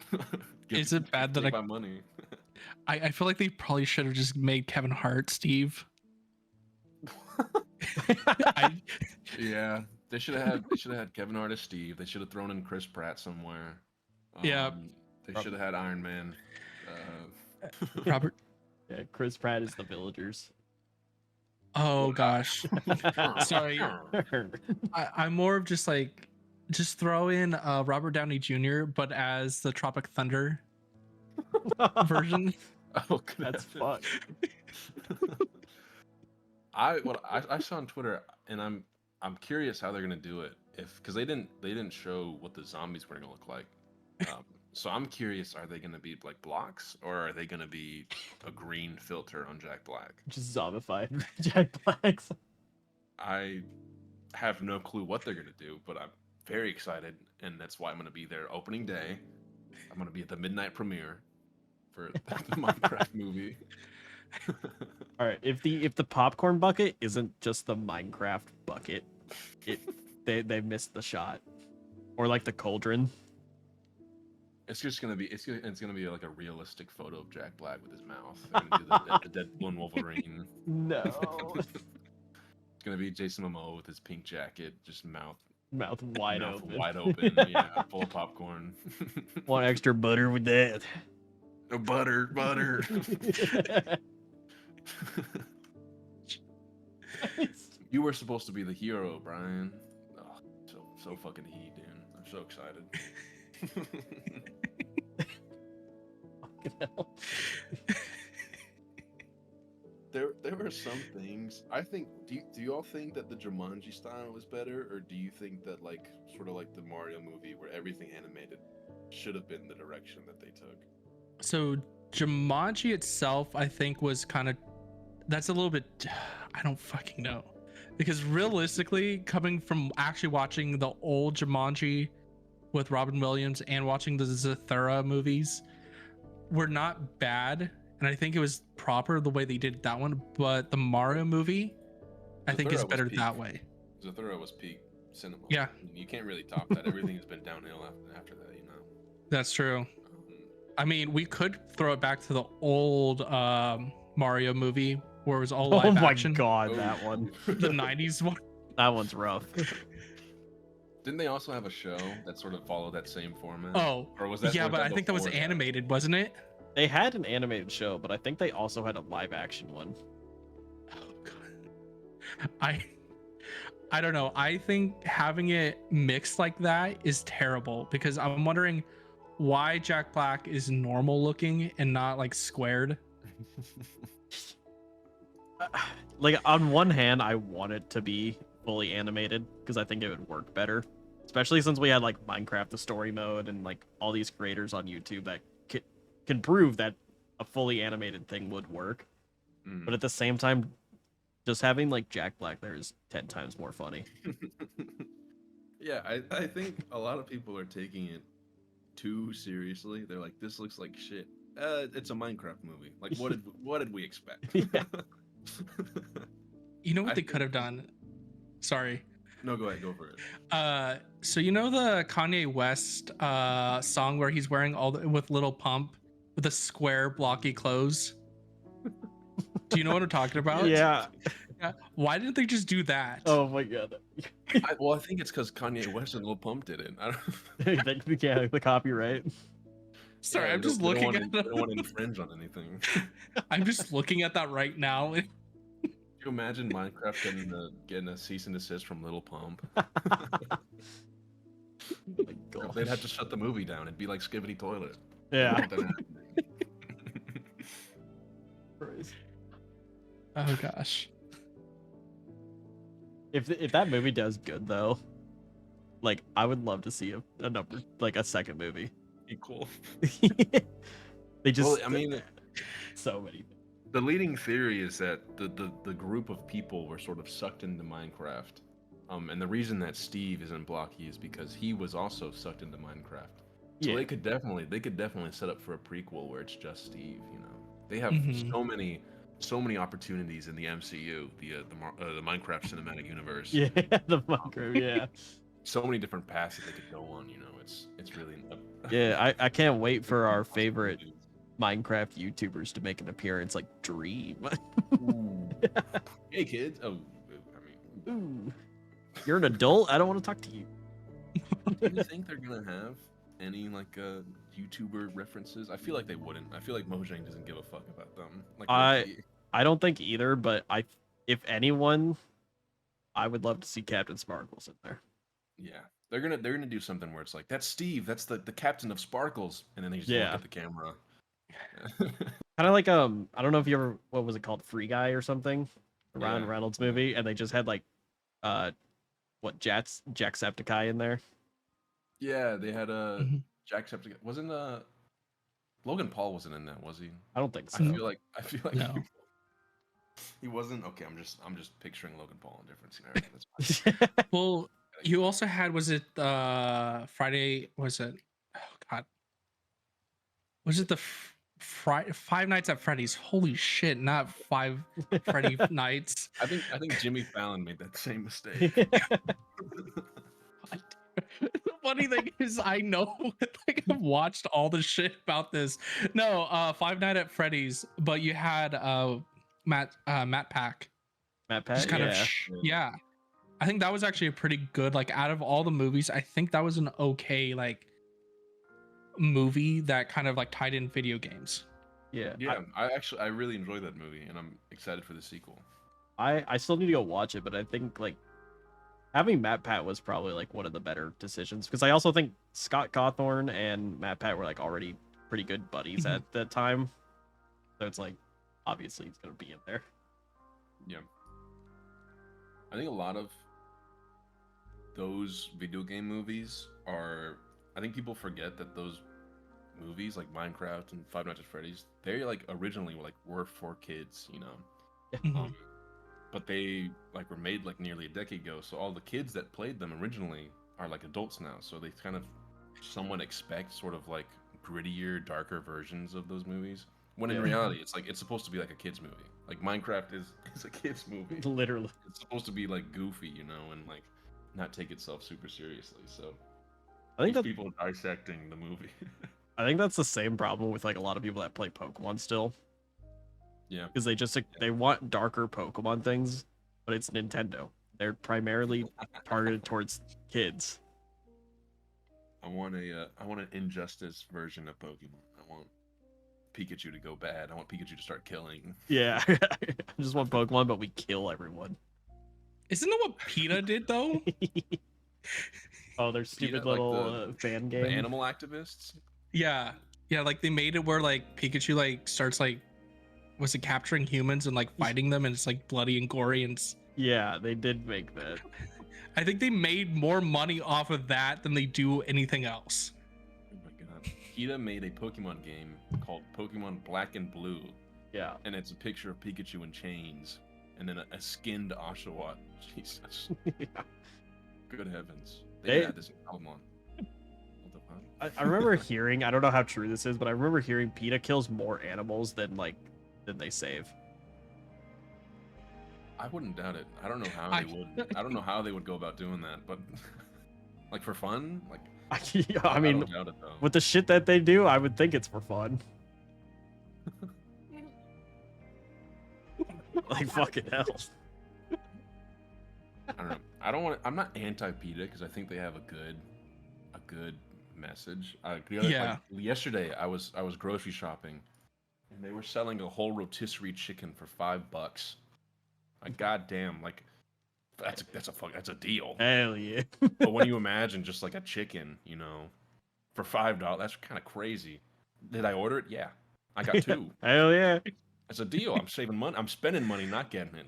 S3: Is it bad that
S2: my money?
S3: I feel like they probably should have just made Kevin Hart Steve.
S2: Yeah, they should have had Kevin Hart as Steve. They should have thrown in Chris Pratt somewhere.
S3: Yeah.
S2: They should have had Iron Man.
S3: Robert.
S1: Yeah, Chris Pratt is the Villagers.
S3: Oh gosh. Sorry. I'm more of just throw in Robert Downey Jr. but as the Tropic Thunder version.
S2: Oh,
S1: that's fun.
S2: I saw on Twitter, and I'm curious how they're gonna do it, because they didn't show what the zombies were gonna look like. So I'm curious, are they gonna be like blocks, or are they gonna be a green filter on Jack Black?
S1: Just zombified Jack Blacks.
S2: I have no clue what they're gonna do, but I'm very excited, and that's why I'm gonna be there opening day. I'm gonna be at the midnight premiere for the Minecraft movie.
S1: All right, if the popcorn bucket isn't just the Minecraft bucket, they missed the shot. Or like the cauldron.
S2: It's just gonna be like a realistic photo of Jack Black with his mouth. They're gonna do the Deadpool and Wolverine.
S1: No.
S2: It's gonna be Jason Momoa with his pink jacket, just mouth
S1: wide open.
S2: Wide open, yeah, full of popcorn.
S1: Want extra butter with that?
S2: Oh, butter. You were supposed to be the hero, Brian. Oh, so fucking heat, dude. I'm so excited. There were some things I think. Do you all think that the Jumanji style is better, or do you think that like sort of like the Mario movie where everything animated should have been the direction that they took?
S3: So Jumanji itself, I think, was kind of, that's a little bit, I don't fucking know, because realistically, coming from actually watching the old Jumanji with Robin Williams and watching the Zathura movies, were not bad, and I think it was proper the way they did that one. But the Mario movie, I think, is better that way.
S2: Zathura was peak cinema.
S3: Yeah.
S2: I mean, you can't really top that. Everything has been downhill after that, you know.
S3: That's true.
S2: Um,
S3: I mean, we could throw it back to the old Mario movie where it was all
S1: Oh
S3: live
S1: my
S3: action.
S1: god, that one.
S3: The 90s one.
S1: That one's rough.
S2: Didn't they also have a show that sort of followed that same format?
S3: Oh,
S2: or was that?
S3: yeah,
S2: or was
S3: but
S2: that
S3: I think that was
S2: before
S3: animated, wasn't it?
S1: They had an animated show, but I think they also had a live action one.
S3: Oh god. I don't know. I think having it mixed like that is terrible because I'm wondering why Jack Black is normal looking and not like squared.
S1: Like, on one hand, I want it to be fully animated because I think it would work better, especially since we had like Minecraft the story mode and like all these creators on YouTube that can prove that a fully animated thing would work.
S2: Mm.
S1: But at the same time, just having like Jack Black there is 10 times more funny.
S2: Yeah, I think a lot of people are taking it too seriously. They're like, this looks like shit. It's a Minecraft movie. Like, what did we expect?
S1: Yeah.
S3: You know what
S2: I
S3: they could have done? Sorry.
S2: No, go ahead, go for it.
S3: So you know the Kanye West song where he's wearing with Little Pump with the square blocky clothes? Do you know what I'm talking about?
S1: Yeah.
S3: Yeah. Why didn't they just do that?
S1: Oh my god.
S2: Well, I think it's because Kanye West and Lil Pump did it. I don't.
S1: Yeah, the copyright.
S3: Sorry,
S2: Yeah,
S3: I'm just
S2: they don't
S3: looking
S2: wanna-
S3: at
S2: They don't want to infringe on anything.
S3: I'm just looking at that right now.
S2: Can you imagine Minecraft getting a cease and desist from Lil Pump?
S1: My gosh.
S2: They'd have to shut the movie down. It'd be like Skibbity Toilet.
S1: Yeah.
S2: Nothing happened.
S3: Oh gosh.
S1: If that movie does good though, like I would love to see a second movie.
S2: Equal.
S1: They just
S2: Well, I mean,
S1: so many.
S2: the leading theory is that the group of people were sort of sucked into Minecraft. And the reason that Steve isn't blocky is because he was also sucked into Minecraft. So
S1: Yeah.
S2: they could definitely set up for a prequel where it's just Steve, you know. They have
S3: Mhm.
S2: so many opportunities in the MCU, the Minecraft cinematic universe.
S1: Yeah, the Minecraft, yeah.
S2: So many different paths that they could go on, you know. It's really
S1: Yeah, I can't wait for our favorite Minecraft YouTubers to make an appearance, like Dream.
S2: Ooh. Hey kids. Oh, I mean,
S1: Ooh. You're an adult? I don't want to talk to you.
S2: do you think they're gonna have any like YouTuber references? I feel like they wouldn't. I feel like Mojang doesn't give a fuck about them. Like
S1: I don't think either, but if anyone, I would love to see Captain Sparkles in there.
S2: yeah, they're gonna do something where it's like, that's Steve, that's the captain of Sparkles, and then they just
S1: Yeah.
S2: look at the camera.
S1: Kind of like I don't know if you ever, what was it called, Free Guy or something, the Ryan
S2: Yeah.
S1: Reynolds movie, and they just had like what Jacksepticeye in there.
S2: Yeah, they had a
S3: Mhm.
S2: Jacksepticeye. Wasn't Logan Paul wasn't in that, was he?
S1: I don't think
S2: I
S1: so.
S2: feel like
S3: No.
S2: he wasn't. Okay, I'm just picturing Logan Paul in a different scenario. That's fine.
S3: Well, you also had, was it Friday? Was it? Oh God. Was it the Five Nights at Freddy's? Holy shit! Not Five Freddy Nights.
S2: I think Jimmy Fallon made that same mistake.
S3: The funny thing is, I know, like I've watched all the shit about this. No, Five Nights at Freddy's, but you had Matt Pack.
S1: Matt
S3: Just
S1: Pat,
S3: kind
S1: yeah.
S3: of yeah. I think that was actually a pretty good, like, out of all the movies, I think that was an okay like movie that kind of like tied in video games.
S1: Yeah.
S2: Yeah, I really enjoyed that movie, and I'm excited for the sequel.
S1: I still need to go watch it, but I think like having Matt Pat was probably like one of the better decisions because I also think Scott Cawthorn and Matt Pat were like already pretty good buddies
S3: Mhm.
S1: at that time. So it's like obviously he's gonna be in there.
S2: Yeah. I think a lot of those video game movies are. I think people forget that those movies like Minecraft and Five Nights at Freddy's, they like originally were for kids, you know.
S3: Mhm.
S2: But they like were made like nearly a decade ago, so all the kids that played them originally are like adults now, so they kind of somewhat expect sort of like grittier, darker versions of those movies. When in
S1: Yeah.
S2: reality, it's supposed to be like a kids movie. Like Minecraft is a kids movie.
S1: Literally.
S2: It's supposed to be like goofy, you know, and like not take itself super seriously. So
S1: I think
S2: these
S1: that
S2: people are dissecting the movie.
S1: I think that's the same problem with like a lot of people that play Pokemon still,
S2: Yeah.
S1: because they just they want darker Pokemon things, but it's Nintendo. They're primarily targeted towards kids.
S2: I want an Injustice version of Pokemon. I want Pikachu to go bad. I want Pikachu to start killing.
S1: Yeah, I just want Pokemon, but we kill everyone.
S3: Isn't that what PETA did though?
S1: Oh, their stupid
S2: PETA, like
S1: little fan game.
S2: The animal activists.
S3: Yeah. Yeah, like they made it where like Pikachu like starts like was it capturing humans and like fighting them and it's like bloody and gory and
S1: Yeah, they did make that.
S3: I think they made more money off of that than they do anything else.
S2: Oh my god. PETA made a Pokemon game called Pokemon Black and Blue,
S1: Yeah.
S2: and it's a picture of Pikachu in chains, and then a skinned Oshawott. Jesus.
S1: Yeah.
S2: Good heavens.
S1: They-
S2: They had this in Pokemon. What the fuck?
S1: I remember hearing, I don't know how true this is, but I remember hearing PETA kills more animals than they save.
S2: I wouldn't doubt it. I don't know how
S3: I-
S2: they would. I don't know how they would go about doing that, but like for fun, like
S1: I mean,
S2: don't doubt it though.
S1: with the shit that they do, I would think it's for fun. Like fucking hell.
S2: I don't know. I don't want. I'm not anti-PETA because I think they have a good message. Yesterday, I was grocery shopping, and they were selling a whole rotisserie chicken for $5. Like goddamn, like that's a deal.
S1: Hell yeah.
S2: But when you imagine just like a chicken, for $5, that's kind of crazy. Did I order it? Yeah, I got two.
S1: Hell yeah.
S2: It's a deal. I'm saving money. I'm spending money, not getting it.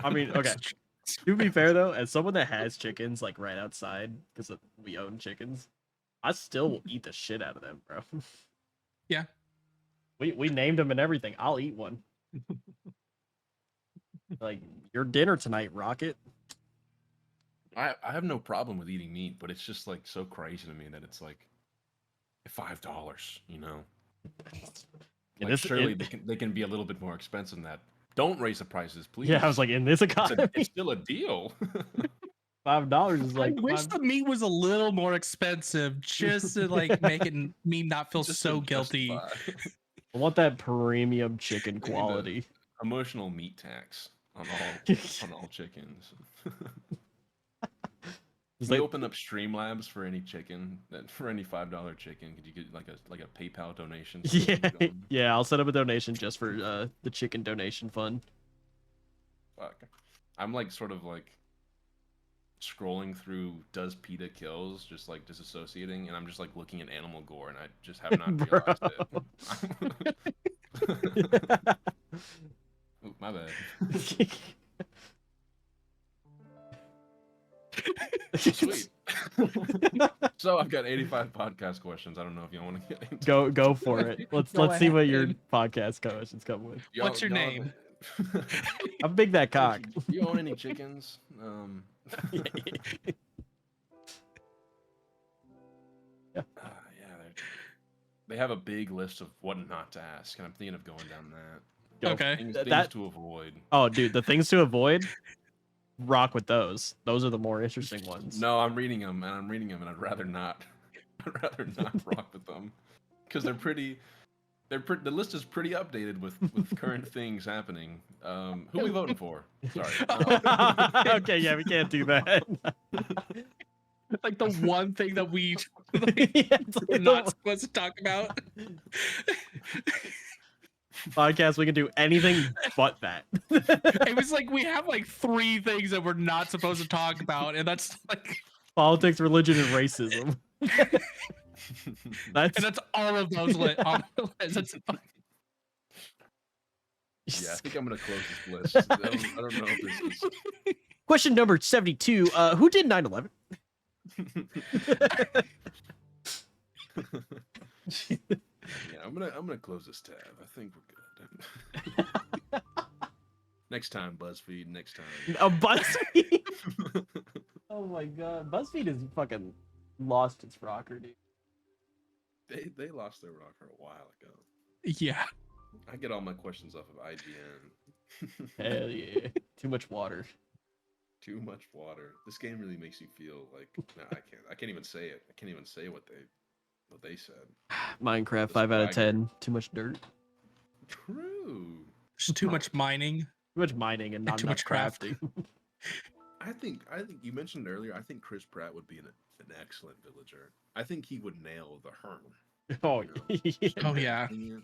S1: I mean, okay. To be fair though, as someone that has chickens like right outside, because we own chickens, I still will eat the shit out of them, bro.
S3: Yeah.
S1: We named them and everything. I'll eat one. Like your dinner tonight, Rocket.
S2: I have no problem with eating meat, but it's just like so crazy to me that it's like $5.
S1: In
S2: Like,
S1: this-
S2: surely
S1: in-
S2: they can be a little bit more expensive than that. Don't raise the prices, please.
S1: Yeah, I was like, in this economy,
S2: it's still a deal.
S1: $5 is like.
S3: I wish the meat was a little more expensive just to like make me not feel
S2: Just
S3: so
S2: to
S3: guilty.
S2: justify.
S1: I want that premium chicken
S2: They need to-
S1: quality.
S2: Emotional meat tax on all chickens.
S1: It's
S2: We
S1: like,
S2: open up Streamlabs for any chicken for any $5 chicken. Could you get like a PayPal donation? so we
S1: yeah,
S2: can go and-
S1: yeah. I'll set up a donation just for the chicken donation fund.
S2: Fuck. I'm like sort of like scrolling through does PETA kills, just like disassociating, and I'm just like looking at animal gore, and I just have not realized it. Ooh, my bad. Sweet. So I've got 85 podcast questions. I don't know if you want to get into.
S1: Go for it. Let's
S3: Go
S1: see what your
S3: ahead.
S1: podcast questions come with.
S3: What's your name?
S1: How big that cock?
S2: Do you own any chickens?
S1: Yeah.
S2: Yeah, they have a big list of what not to ask, and I'm thinking of going down that.
S1: Go-
S3: Okay.
S2: Things
S1: That-
S2: to avoid.
S1: Oh, dude, the things to avoid. Rock with those. Those are the more interesting ones.
S2: No, I'm reading them, and I'd rather not. I'd rather not rock with them, because they're pretty. The list is pretty updated with current things happening. Who are we voting for? Sorry.
S1: Okay, yeah, we can't do that.
S3: Like the one thing that we
S1: Yeah, it's
S3: we're
S1: like
S3: not
S1: the
S3: supposed to talk about.
S1: podcast, we can do anything but that.
S3: It was like we have like 3 things that we're not supposed to talk about, and that's like
S1: Politics, religion, and racism. That's
S3: and that's all of those on the list. That's
S2: Yeah, I think I'm gonna close this list. I don't know if this is.
S1: question number 72. Who did 9/11?
S2: Yeah, I'm gonna close this tab. I think we're good. Next time, BuzzFeed. Next time.
S1: BuzzFeed. Oh my god, BuzzFeed is fucking lost its rocker, dude.
S2: They lost their rocker a while ago.
S3: yeah.
S2: I get all my questions off of IGN.
S1: Hell yeah, too much water.
S2: Too much water. This game really makes you feel like no, I can't even say it. I can't even say what they said.
S1: Minecraft
S2: The
S1: 5 out of
S2: swagger.
S1: 10. Too much dirt.
S2: True.
S3: There's too much mining.
S1: Too much mining and not
S3: too
S1: enough
S3: much craft.
S1: crafting.
S2: I think you mentioned earlier. I think Chris Pratt would be an excellent villager. I think he would nail the herm.
S1: Oh,
S2: You know,
S1: yeah.
S3: Oh yeah.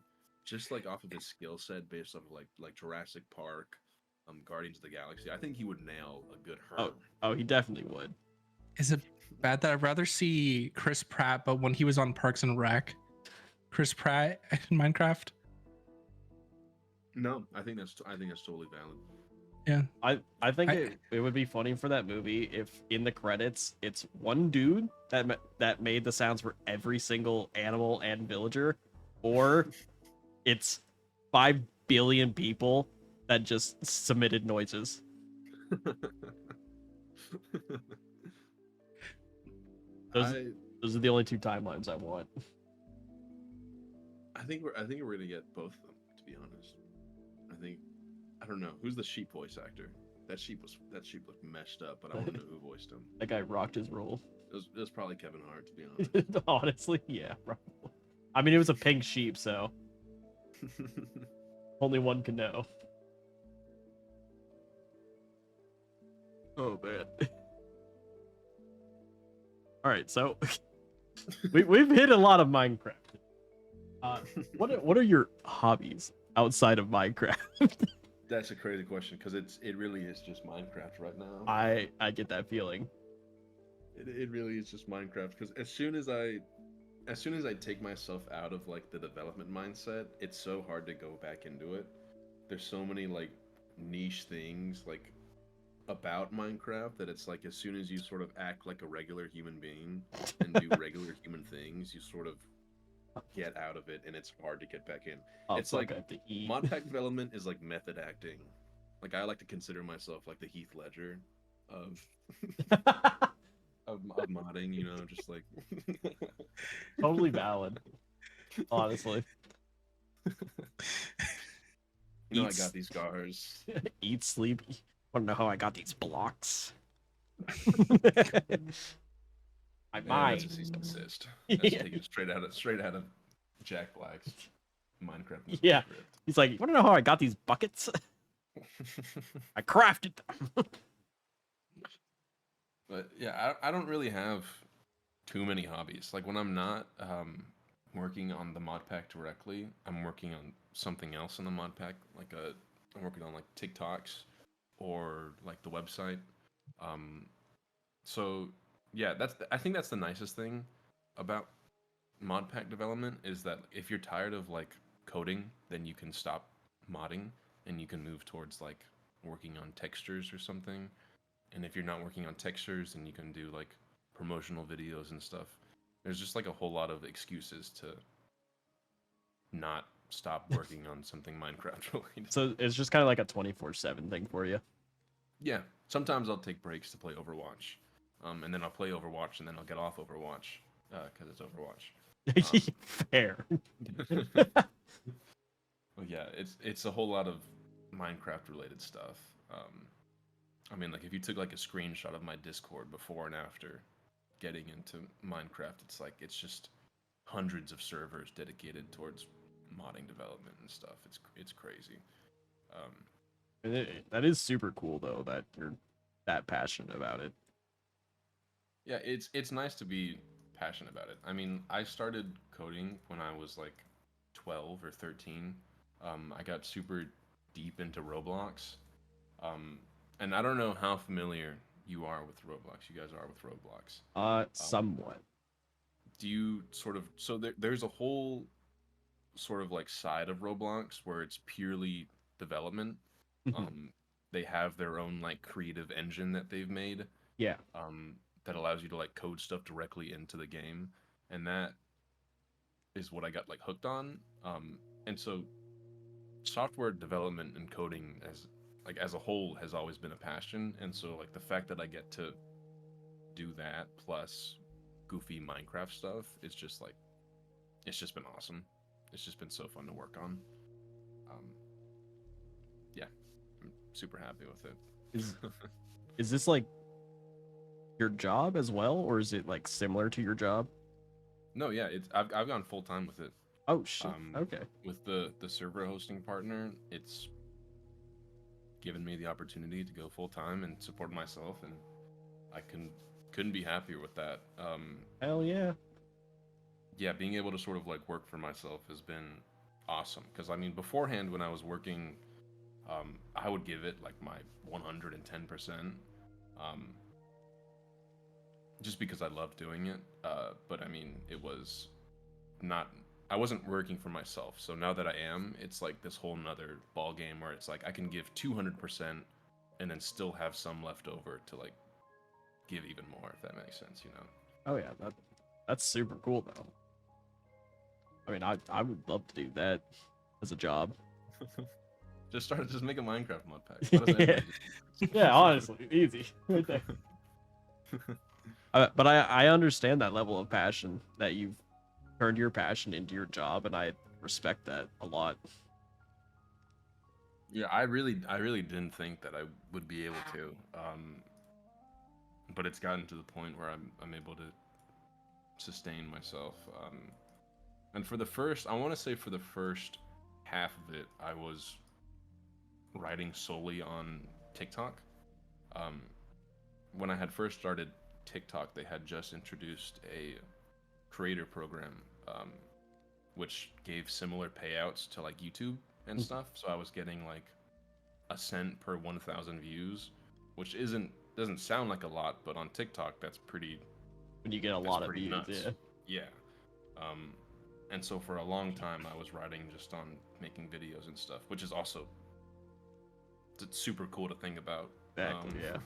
S2: just like off of his skill set, based off of like Jurassic Park, Guardians of the Galaxy. I think he would nail a good herm.
S1: Oh, he definitely would.
S3: Is it bad that I'd rather see Chris Pratt, but when he was on Parks and Rec, Chris Pratt in Minecraft?
S2: No, I think that's totally valid.
S3: Yeah.
S1: I think it would be funny for that movie if in the credits it's one dude that made the sounds for every single animal and villager, or it's 5 billion people that just submitted noises. Those are the only 2 timelines I want.
S2: I think we're gonna get both of them, to be honest. I don't know who's the sheep voice actor. That sheep looked messed up, but I want to know who voiced him.
S1: That guy rocked his role.
S2: It was probably Kevin Hart, to be honest.
S1: Honestly, yeah, probably. I mean, it was a pink sheep, so only one can know. Oh man. All right, so we've hit a lot of Minecraft. What are your hobbies outside of Minecraft?
S2: That's a crazy question because it really is just Minecraft right now.
S1: I get that feeling.
S2: It really is just Minecraft because as soon as I take myself out of like the development mindset, it's so hard to go back into it. There's so many like niche things like about Minecraft that it's like as soon as you sort of act like a regular human being and do regular human things, you sort of get out of it and it's hard to get back in. It's like mod pack development is like method acting. Like I like to consider myself like the Heath Ledger of of modding, you know, just like
S1: Totally valid. Honestly.
S2: You know, I got these scars.
S1: Eat, sleep. Wanna know how I got these blocks? My mind.
S2: That's a cease and desist. That's taken straight out of Jack Black's Minecraft.
S1: Yeah. Script. He's like, you wanna know how I got these buckets? I crafted them.
S2: But yeah, I don't really have too many hobbies. Like when I'm not working on the mod pack directly, I'm working on something else in the mod pack. I'm working on like TikToks or like the website. So yeah, I think that's the nicest thing about mod pack development is that if you're tired of like coding, then you can stop modding and you can move towards like working on textures or something. And if you're not working on textures, then you can do like promotional videos and stuff. There's just like a whole lot of excuses to not stop working on something Minecraft related.
S1: So it's just kind of like a 24/7 thing for you.
S2: Yeah, sometimes I'll take breaks to play Overwatch, and then I'll play Overwatch, and then I'll get off Overwatch because it's Overwatch.
S1: Fair.
S2: Well, yeah, it's a whole lot of Minecraft related stuff. I mean, like if you took like a screenshot of my Discord before and after getting into Minecraft, it's just hundreds of servers dedicated towards modding development and stuff. It's crazy.
S1: That is super cool though that you're that passionate about it.
S2: Yeah, it's nice to be passionate about it. I mean, I started coding when I was like 12 or 13. I got super deep into Roblox. And I don't know how familiar you are with Roblox. You guys are with Roblox.
S1: Somewhat.
S2: Do you sort of there's a whole sort of like side of Roblox where it's purely development. They have their own like creative engine that they've made.
S1: Yeah.
S2: That allows you to like code stuff directly into the game, and that is what I got like hooked on. And so software development and coding as a whole has always been a passion, and so like the fact that I get to do that plus goofy Minecraft stuff is just like it's just been awesome. It's just been so fun to work on. Yeah, I'm super happy with it.
S1: is this like your job as well, or is it like similar to your job?
S2: No, yeah, I've gone full time with it.
S1: Oh shit.
S2: Um,
S1: Okay.
S2: with the server hosting partner, it's given me the opportunity to go full time and support myself, and I couldn't be happier with that.
S1: Hell yeah.
S2: Yeah, being able to sort of like work for myself has been awesome. Because I mean, beforehand when I was working, I would give it like my 110%, um, just because I love doing it. But I mean, it was not. I wasn't working for myself. So now that I am, it's like this whole nother ball game where it's like I can give 200% and then still have some left over to like give even more, if that makes sense, you know.
S1: Oh yeah, that's super cool though. I mean, I would love to do that as a job.
S2: Just make a Minecraft mod pack. Why doesn't everybody just do this?
S1: Yeah, honestly, easy right there. But I understand that level of passion that you've turned your passion into your job, and I respect that a lot.
S2: Yeah, I really didn't think that I would be able to. But it's gotten to the point where I'm able to sustain myself. And for the first, I want to say for the first half of it, I was writing solely on TikTok. Um, when I had first started TikTok, they had just introduced a creator program, which gave similar payouts to like YouTube and stuff. So I was getting like a cent per 1,000 views, which doesn't sound like a lot, but on TikTok that's pretty
S1: When you get a
S2: that's
S1: lot of
S2: pretty
S1: views,
S2: nuts.
S1: yeah.
S2: Yeah. And so for a long time I was writing just on making videos and stuff, which is also it's super cool to think about.
S1: Exactly, yeah.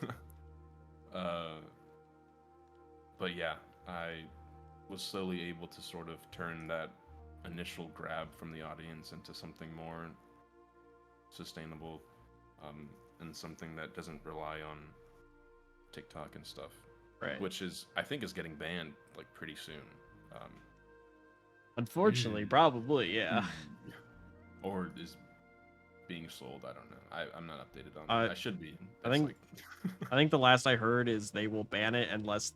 S2: But yeah, I was slowly able to sort of turn that initial grab from the audience into something more sustainable, and something that doesn't rely on TikTok and stuff,
S1: Right.
S2: which is I think is getting banned like pretty soon.
S1: Unfortunately, probably, yeah.
S2: Or is being sold. I don't know. I'm not updated on
S1: Uh,
S2: that. I should be.
S1: I
S2: That's
S1: think I think the last I heard is they will ban it unless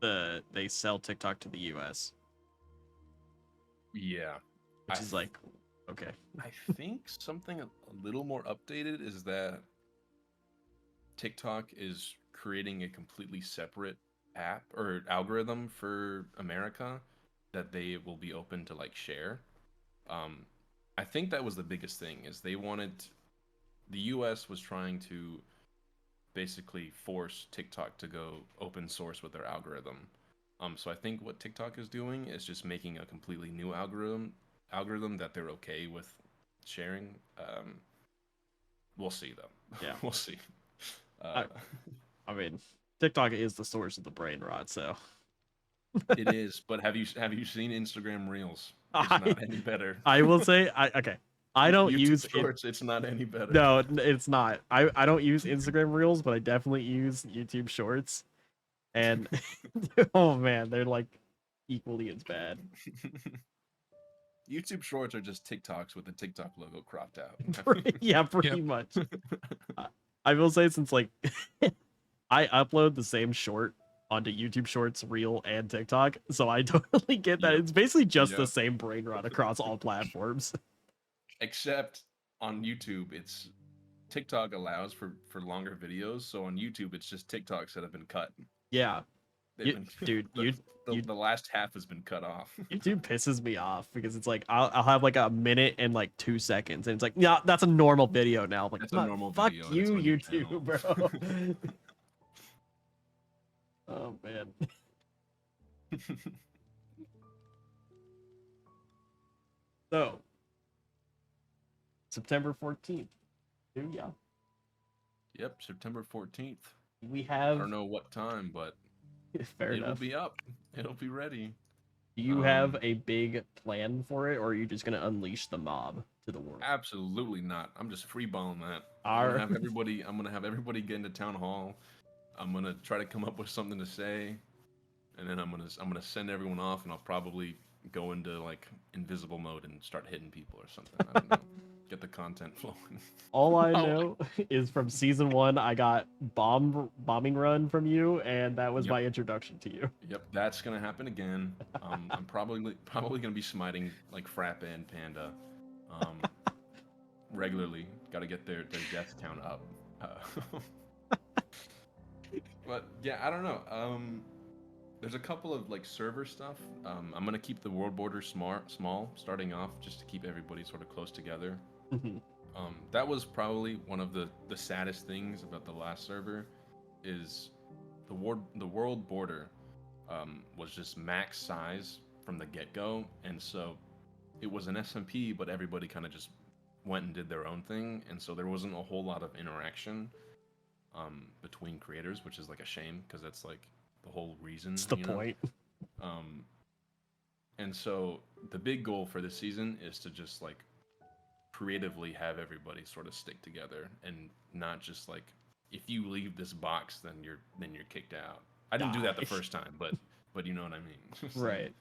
S1: they sell TikTok to the US,
S2: yeah.
S1: which
S2: I
S1: is like, okay.
S2: I think something a little more updated is that TikTok is creating a completely separate app or algorithm for America that they will be open to like share. Um, I think that was the biggest thing is the US was trying to basically force TikTok to go open source with their algorithm. So I think what TikTok is doing is just making a completely new algorithm that they're okay with sharing. We'll see though.
S1: Yeah.
S2: We'll see.
S1: I, I mean, TikTok is the source of the brain rot, so
S2: It is, but have you seen Instagram Reels? It's
S1: I
S2: not any better.
S1: I will say okay. I don't
S2: YouTube
S1: use it.
S2: Shorts. It's not any better.
S1: No, it's not. I don't use Instagram Reels, but I definitely use YouTube Shorts. And oh man, they're like equally as bad.
S2: YouTube Shorts are just TikToks with the TikTok logo cropped out.
S1: Yeah, pretty
S3: Yep.
S1: much. I will say since like I upload the same short onto YouTube Shorts, Reel, and TikTok, so I totally get that.
S2: Yep.
S1: It's basically just the
S2: Yep.
S1: same brain rot across all platforms.
S2: Except on YouTube, it's TikTok allows for longer videos. So on YouTube, it's just TikToks that have been cut.
S1: Yeah,
S2: They've been,
S1: dude,
S2: the last half has been cut off.
S1: YouTube pisses me off because it's like I'll have like a minute and like 2 seconds, and it's like, yeah, that's a normal video now. I'm like,
S2: That's a
S1: "Fuck-
S2: normal
S1: fuck
S2: video, and
S1: you,
S2: it's on your
S1: YouTube,
S2: channel."
S1: bro. Oh man. So September 14th. Yeah.
S2: Yep, September 14th.
S1: We
S2: I
S1: have
S2: don't know what time, but
S1: fair
S2: it'll
S1: enough.
S2: be up. It'll be ready.
S1: Do you have a big plan for it, or are you just gonna unleash the mob to the world?
S2: Absolutely not. I'm just freeballing that.
S1: Our-
S2: I'm gonna have everybody get into town hall. I'm gonna try to come up with something to say, and then I'm gonna send everyone off, and I'll probably go into like invisible mode and start hitting people or something. I don't know. Get the content flowing.
S1: All I
S3: Oh.
S1: know is from season 1, I got bombing run from you, and that was
S2: Yep.
S1: my introduction to you.
S2: Yep, that's gonna happen again. I'm probably gonna be smiting like Frappe and Panda, regularly. Got to get their death count up. But yeah, I don't know. There's a couple of like server stuff. I'm gonna keep the world border small, starting off, just to keep everybody sort of close together. That was probably one of the saddest things about the last server, is the world border was just max size from the get-go, and so it was an SMP, but everybody kind of just went and did their own thing, and so there wasn't a whole lot of interaction between creators, which is like a shame, because that's like the whole reason.
S1: It's the point.
S2: And so the big goal for this season is to just like creatively have everybody sort of stick together, and not just like, if you leave this box, then you're kicked out. I didn't do that the first time, but you know what I mean.
S1: Right.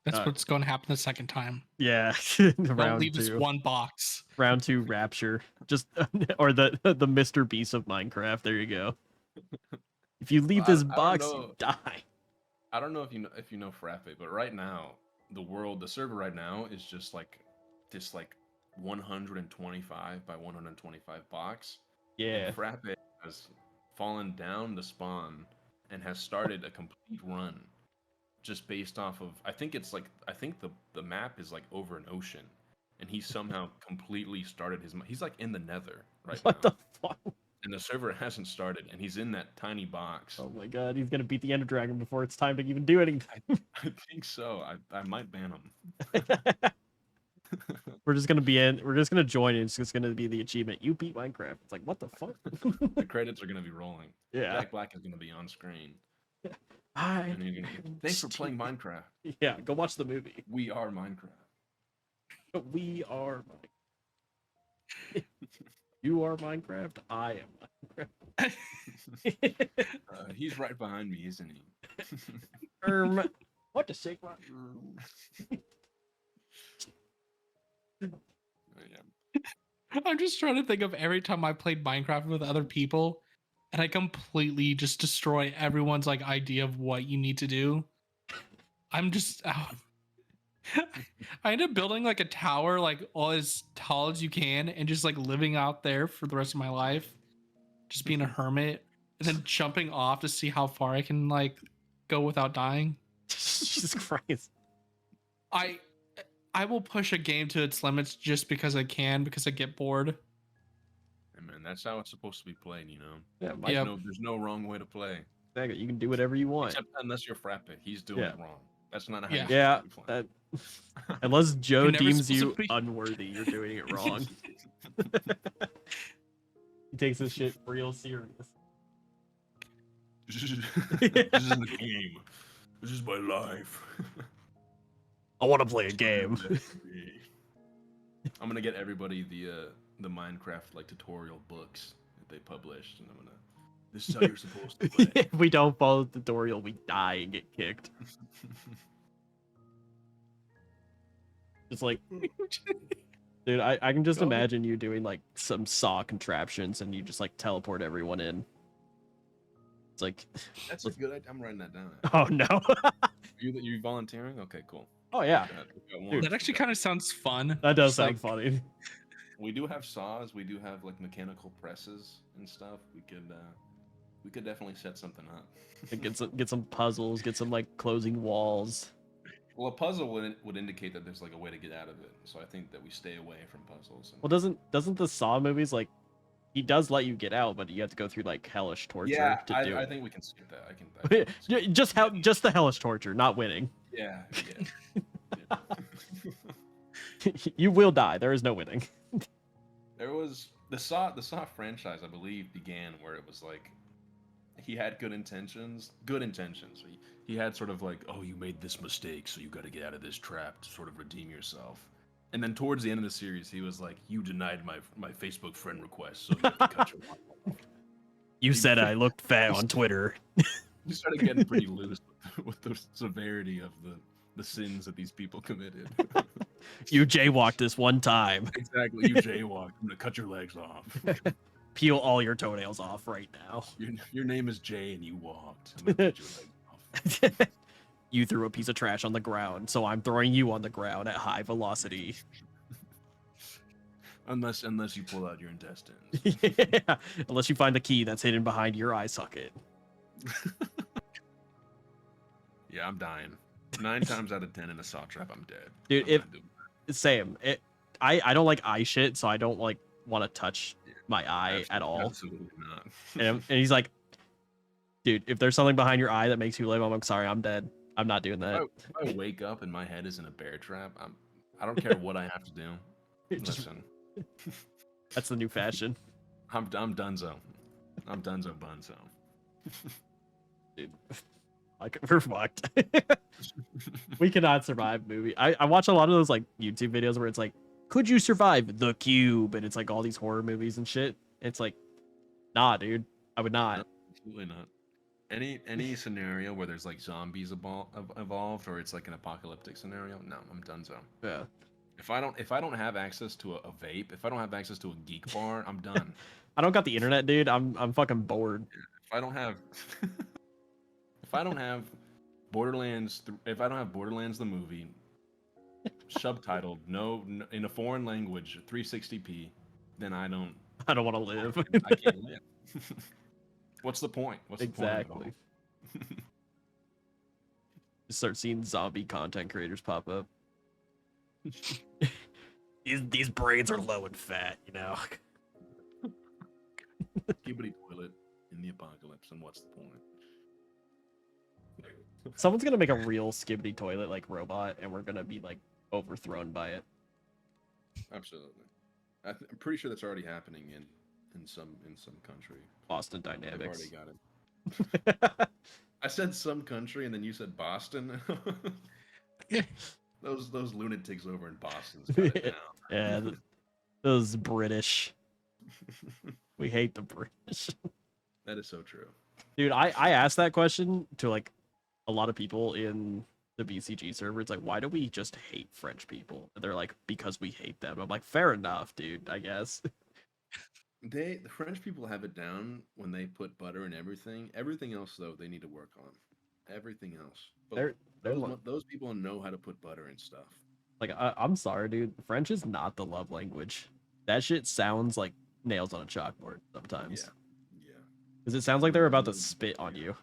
S3: That's what's going to happen the second time.
S1: Yeah.
S3: Don't
S1: Round
S3: leave this
S1: 2.
S3: one box.
S1: Round 2 Rapture. Just or the Mr. Beast of Minecraft. There you go. If you leave this box, you die.
S2: I don't know if you know Frappe, but right now the server right now is just like this like 125 by 125 box.
S1: Yeah.
S2: And Frappe has fallen down the spawn and has started a complete run, just based off of, I think the map is like over an ocean, and he somehow completely started he's like in the nether right
S1: What
S2: now.
S1: the fuck?
S2: And the server hasn't started, and he's in that tiny box.
S1: Oh my god, he's gonna beat the Ender Dragon before it's time to even do anything.
S2: I think so. I might ban him.
S1: We're just gonna join, and it's just gonna be the achievement. You beat Minecraft. It's like, what the fuck?
S2: The credits are gonna be rolling.
S1: Yeah.
S2: Jack Black is gonna be on screen.
S1: Hi.
S2: And you're gonna, thanks for playing Minecraft.
S1: Yeah, go watch the movie.
S2: We are Minecraft.
S1: We are Minecraft. You are Minecraft. I am Minecraft.
S2: He's right behind me, isn't he?
S1: What to say?
S2: Yeah.
S3: I'm just trying to think of every time I played Minecraft with other people, and I completely just destroy everyone's like idea of what you need to do. I'm just I end up building like a tower like all as tall as you can, and just like living out there for the rest of my life, just being a hermit, and then jumping off to see how far I can like go without dying.
S1: Jesus Christ.
S3: I will push a game to its limits just because I can, because I get bored.
S2: Hey man, that's how it's supposed to be played, you know?
S1: Yeah,
S2: There's no wrong way to play.
S1: exactly. You can do whatever you want.
S2: Except unless you're Frappe. He's doing it wrong. That's not how
S3: Yeah.
S2: you're
S1: Yeah,
S2: supposed to be playing.
S1: unless Joe
S3: You're never
S1: deems
S3: supposed to
S1: you
S3: be-
S1: unworthy, you're doing it wrong. He takes this shit real serious.
S2: This isn't a game. This is my life.
S1: I want to play a game.
S2: I'm gonna get everybody the Minecraft like tutorial books that they published, and this is how you're supposed to play.
S1: If we don't follow the tutorial, we die and get kicked. It's like, dude, I can just imagine you doing like some saw contraptions, and you just like teleport everyone in. It's like,
S2: That's a good idea. I'm writing that down.
S1: oh no.
S2: You volunteering? Okay, cool.
S1: Oh yeah,
S3: That actually kind of sounds fun.
S1: that does
S3: Just,
S1: sound
S3: like,
S1: funny.
S2: We do have saws. We do have like mechanical presses and stuff. We could definitely set something up.
S1: Get some puzzles, get some like closing walls.
S2: Well, a puzzle would indicate that there's like a way to get out of it. So I think that we stay away from puzzles.
S1: Well, doesn't the Saw movies, like, he does let you get out, but you have to go through like hellish torture to do
S2: I
S1: it.
S2: think we can skip that. I can skip that.
S1: just the hellish torture, not winning.
S2: Yeah.
S1: You will die. There is no winning.
S2: There was the Saw franchise, I believe, began where it was like he had good intentions. He had sort of like, oh, you made this mistake, so you got to get out of this trap to sort of redeem yourself. And then towards the end of the series, he was like, you denied my Facebook friend request, so you have to cut your life off.
S1: You said I looked fat on Twitter.
S2: He started getting pretty loose with the severity of the sins that these people committed.
S1: You jaywalked this one time.
S2: Exactly. You jaywalked. I'm gonna cut your legs off.
S1: Peel all your toenails off right now.
S2: Your name is Jay, and you walked. I'm gonna cut your legs off.
S1: You threw a piece of trash on the ground, so I'm throwing you on the ground at high velocity.
S2: Unless you pull out your intestines.
S1: Yeah, unless you find the key that's hidden behind your eye socket.
S2: Yeah, I'm dying. 9 times out of 10 in a saw trap, I'm dead.
S1: Dude,
S2: I'm
S1: if
S2: not doing
S1: same. I don't like eye shit, so I don't like want to touch my eye at all.
S2: Absolutely not.
S1: And he's like, dude, if there's something behind your eye that makes you live, I'm sorry, I'm dead. I'm not doing that.
S2: If I wake up and my head is in a bear trap, I don't care what I have to do. Listen,
S1: That's the new fashion.
S2: I'm donezo. I'm donezo bunzo.
S1: Dude, like we're fucked. We cannot survive movie. I watch a lot of those like YouTube videos where it's like, could you survive the cube? And it's like all these horror movies and shit. It's like, nah, dude, I would not.
S2: No, absolutely not. Any scenario where there's like zombies evolved, or it's like an apocalyptic scenario, no, I'm donezo.
S1: Yeah.
S2: If I don't have access to a vape, if I don't have access to a geek bar, I'm done.
S1: I don't got the internet, dude. I'm fucking bored.
S2: If I don't have Borderlands, if I don't have Borderlands the movie subtitled no in a foreign language 360p, then I don't
S1: want to live.
S2: I can't live. What's the point? What's
S1: Exactly.
S2: the point?
S1: Start seeing zombie content creators pop up. These brains are low in fat, you know.
S2: Skibbity toilet in the apocalypse, and what's the point?
S1: Someone's gonna make a real skibbity toilet like robot, and we're gonna be like overthrown by it.
S2: Absolutely. I'm pretty sure that's already happening in some country.
S1: Boston
S2: They've
S1: Dynamics.
S2: already got it. I said some country, and then you said Boston. Those lunatics over in Boston's got it down.
S1: Yeah, those British. We hate the British.
S2: That is so true.
S1: Dude, I asked that question to like a lot of people in the BCG server. It's like, why do we just hate French people? And they're like, because we hate them. I'm like, fair enough, dude, I guess.
S2: The French people have it down when they put butter in everything. Everything else, though, they need to work on. Everything else. But those people know how to put butter in stuff.
S1: Like, I'm sorry, dude. French is not the love language. That shit sounds like nails on a chalkboard sometimes.
S2: Yeah.
S1: Because it sounds like they're about to spit on you.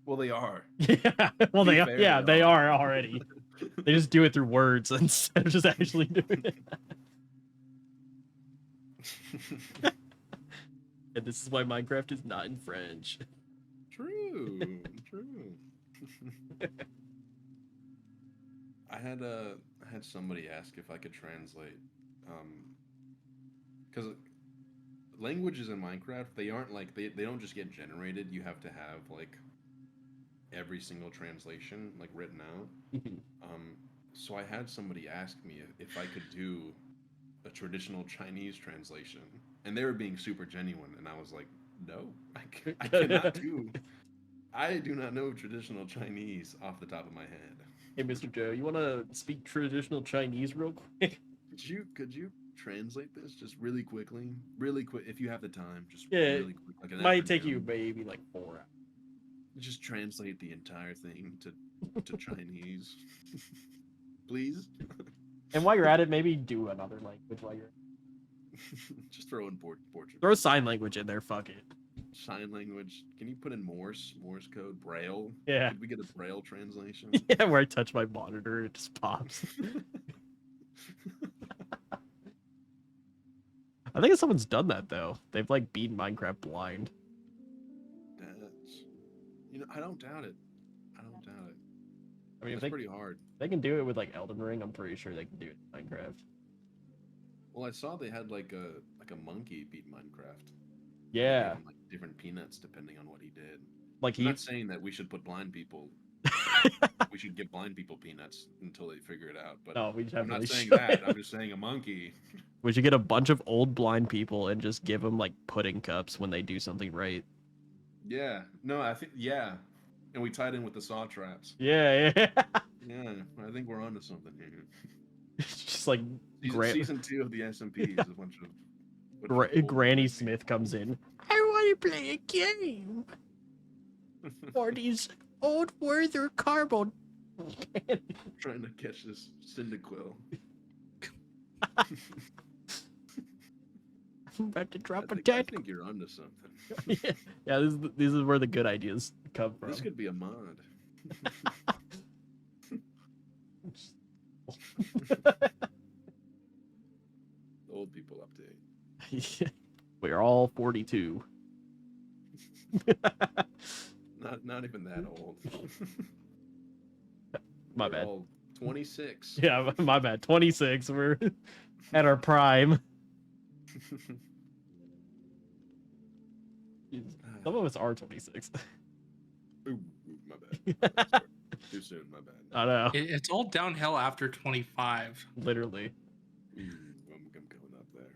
S2: Well, they are.
S1: Yeah. Well, they are already. They just do it through words instead of just actually doing it. And this is why Minecraft is not in French.
S2: True. I had somebody ask if I could translate, because languages in Minecraft, they aren't like they don't just get generated. You have to have like every single translation like written out. So I had somebody ask me if I could do a traditional Chinese translation, and they were being super genuine, and I was like, no, I cannot do. I do not know traditional Chinese off the top of my head.
S1: Hey, Mr. Joe, you want to speak traditional Chinese real quick?
S2: Could you translate this just really quickly? Really quick, if you have the time, just
S1: Yeah,
S2: really quick. Like
S1: it might take you maybe like 4 hours.
S2: Just translate the entire thing to Chinese, please.
S1: And while you're at it, maybe do another language while you're.
S2: Just throw in Portuguese.
S1: Throw sign language in there. Fuck it.
S2: Sign language. Can you put in Morse code, Braille?
S1: Yeah.
S2: Could we get a Braille translation?
S1: Yeah, where I touch my monitor, it just pops. I think someone's done that though. They've like beaten Minecraft blind.
S2: I don't doubt it.
S1: I mean,
S2: it's pretty hard.
S1: They can do it with like Elden Ring. I'm pretty sure they can do it in Minecraft.
S2: Well, I saw they had like a monkey beat Minecraft.
S1: Yeah.
S2: Like different peanuts depending on what he did.
S1: Like
S2: I'm not saying that we should put blind people. We should give blind people peanuts until they figure it out. But
S1: no,
S2: I'm not saying that. I'm just saying a monkey.
S1: We should get a bunch of old blind people and just give them like pudding cups when they do something right.
S2: Yeah. No, I think And we tied in with the saw traps.
S1: Yeah.
S2: Yeah, I think we're onto something here.
S1: It's just like
S2: Season 2 of the SMP is a bunch of old
S1: Granny
S2: white
S1: Smith
S2: people.
S1: comes in. I want to play a game. For these old Werther cardboard.
S2: Trying to catch this Cyndaquil.
S1: I'm about to drop a
S2: I
S1: dead.
S2: think you're onto something.
S1: Yeah, this is where the good ideas come from.
S2: This could be a mod. Old people update.
S1: We're all 42.
S2: Not even that old.
S1: My
S2: We're
S1: bad.
S2: all 26.
S1: Yeah, my bad. 26. We're at our prime. Some of us are 26.
S2: Ooh, my bad. Sorry. Too soon, my bad.
S1: I know.
S3: It's all downhill after 25.
S1: Literally.
S2: Ooh, I'm going up there.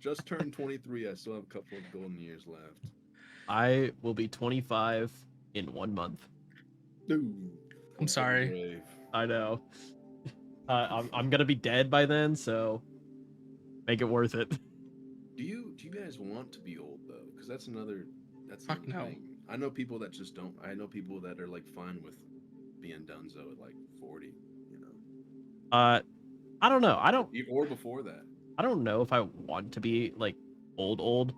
S2: Just turned 23. I still have a couple of golden years left.
S1: I will be 25 in 1 month.
S2: Ooh,
S3: I'm sorry.
S2: brave.
S1: I know. I'm gonna be dead by then, so
S3: Uh,
S1: make it worth it.
S2: Do you guys want to be old though? Because that's another
S3: Fuck no.
S2: thing. I know people that just don't. I know people that are like fine with being donezo at like 40. You know,
S1: I don't know.
S2: or before that.
S1: I don't know if I want to be like old.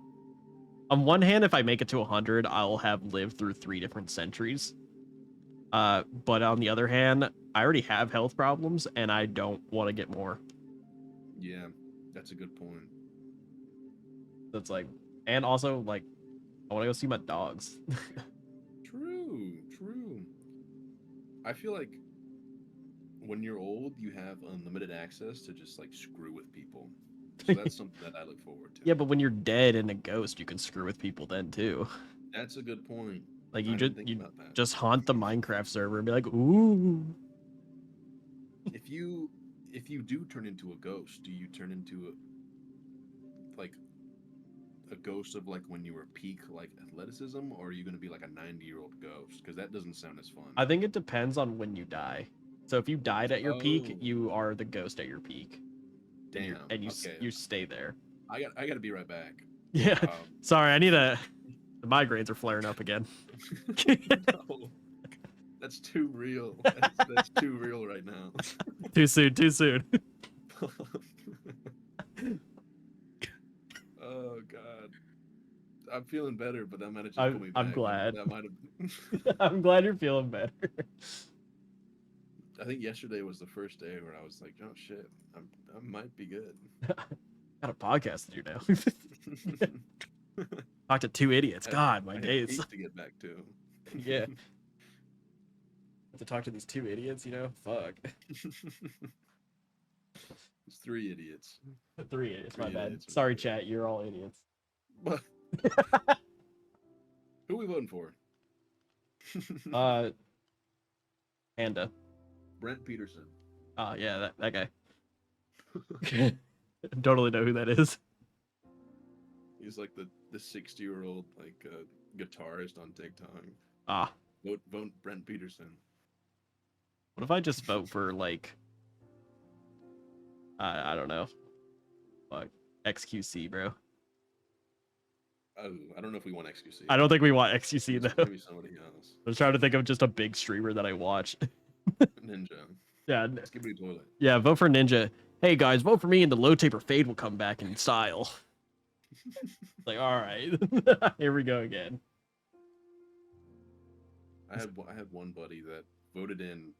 S1: On one hand, if I make it to 100, I'll have lived through 3 different centuries. But on the other hand, I already have health problems, and I don't want to get more.
S2: Yeah, that's a good point.
S1: That's like, and also like, I want to go see my dogs.
S2: True. I feel like when you're old, you have unlimited access to just like screw with people. So that's something that I look forward to.
S1: Yeah, but when you're dead and a ghost, you can screw with people then too.
S2: That's a good point.
S1: Like
S2: I
S1: you
S2: didn't think about that.
S1: just haunt the Minecraft server and be like, ooh.
S2: If you do turn into a ghost, do you turn into a ghost of like when you were peak like athleticism, or are you going to be like a 90-year-old ghost? Because that doesn't sound as fun.
S1: I think it depends on when you die. So if you died at your peak,
S2: Oh.
S1: you are the ghost at your peak.
S2: Damn.
S1: And you
S2: okay.
S1: you stay there.
S2: I got to be right back.
S1: Yeah. Sorry, I need a. The migraines are flaring up again.
S2: No, that's too real. That's too real right now.
S1: Too soon.
S2: Oh god, I'm feeling better, but that might have just put me back.
S1: I'm glad.
S2: That might have.
S1: I'm glad you're feeling better.
S2: I think yesterday was the first day where I was like, "Oh shit, I might be good."
S1: Got a podcast to do now. Talk to 2 idiots. God, my
S2: I had
S1: days.
S2: 8 to get back to.
S1: Yeah. Have to talk to these 2 idiots, you know? Fuck.
S2: It's 3 idiots.
S1: 3 idiots, my
S2: 3
S1: bad.
S2: idiots.
S1: Sorry, chat. You're all idiots.
S2: What? Who are we voting for?
S1: Panda.
S2: Brent Peterson.
S1: Oh, yeah, that guy. Totally know who that is.
S2: He's like the 60-year-old like guitarist on TikTok.
S1: Ah.
S2: Vote Brent Peterson.
S1: What if I just vote for, like, I don't know. Fuck. XQC, bro.
S2: I don't know if we want XQC.
S1: I don't think we want XQC, though.
S2: Maybe somebody else.
S1: I was trying to think of just a big streamer that I watch.
S2: Ninja.
S1: Yeah.
S2: Skibbity toilet.
S1: Yeah, vote for Ninja. Hey, guys, vote for me and the low taper fade will come back in style. Like, all right. Here we go again.
S2: I had one buddy that voted in.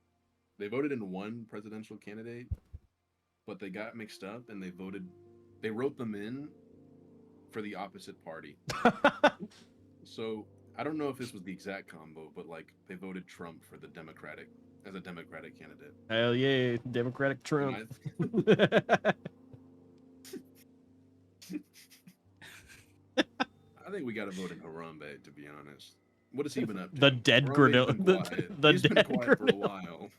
S2: They voted in one presidential candidate, but they got mixed up and they wrote them in for the opposite party. So I don't know if this was the exact combo, but like they voted Trump for the Democratic as a Democratic candidate.
S1: Hell yeah, Democratic Trump.
S2: I think we got to vote in Harambe, to be honest. What has he been up to?
S1: The dead
S2: Harambe's been
S1: Grinnell.
S2: quiet.
S1: He's
S2: been
S1: dead
S2: quiet for a
S1: Grinnell.
S2: while.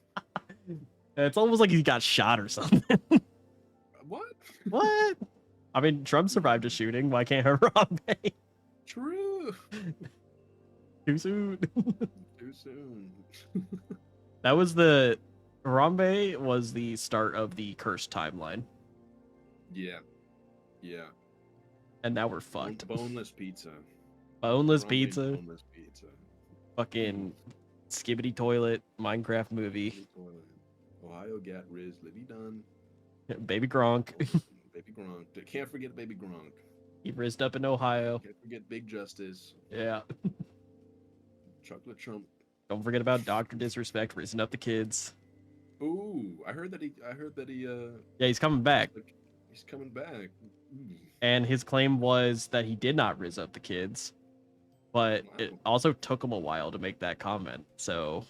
S1: It's almost like he got shot or something.
S2: What?
S1: What? I mean, Trump survived a shooting. Why can't Harambe?
S2: True.
S1: Too soon.
S2: Too soon.
S1: That was Harambe was the start of the cursed timeline,
S2: Yeah. Yeah.
S1: and now we're fucked.
S2: Boneless pizza.
S1: Boneless
S2: Harambe
S1: pizza,
S2: Boneless pizza.
S1: fucking skibbity toilet, Minecraft movie,
S2: Baby toilet. Ohio Gat Riz, Libby Dunn.
S1: Baby Gronk.
S2: Baby Gronk. Can't forget Baby Gronk.
S1: He rizzed up in Ohio.
S2: Can't forget Big Justice.
S1: Yeah.
S2: Chocolate Trump.
S1: Don't forget about Dr. Disrespect rizzing up the kids.
S2: Ooh, I heard that he.
S1: Yeah, he's coming back.
S2: He's coming back.
S1: And his claim was that he did not rizz up the kids, but it
S2: Wow.
S1: also took him a while to make that comment. So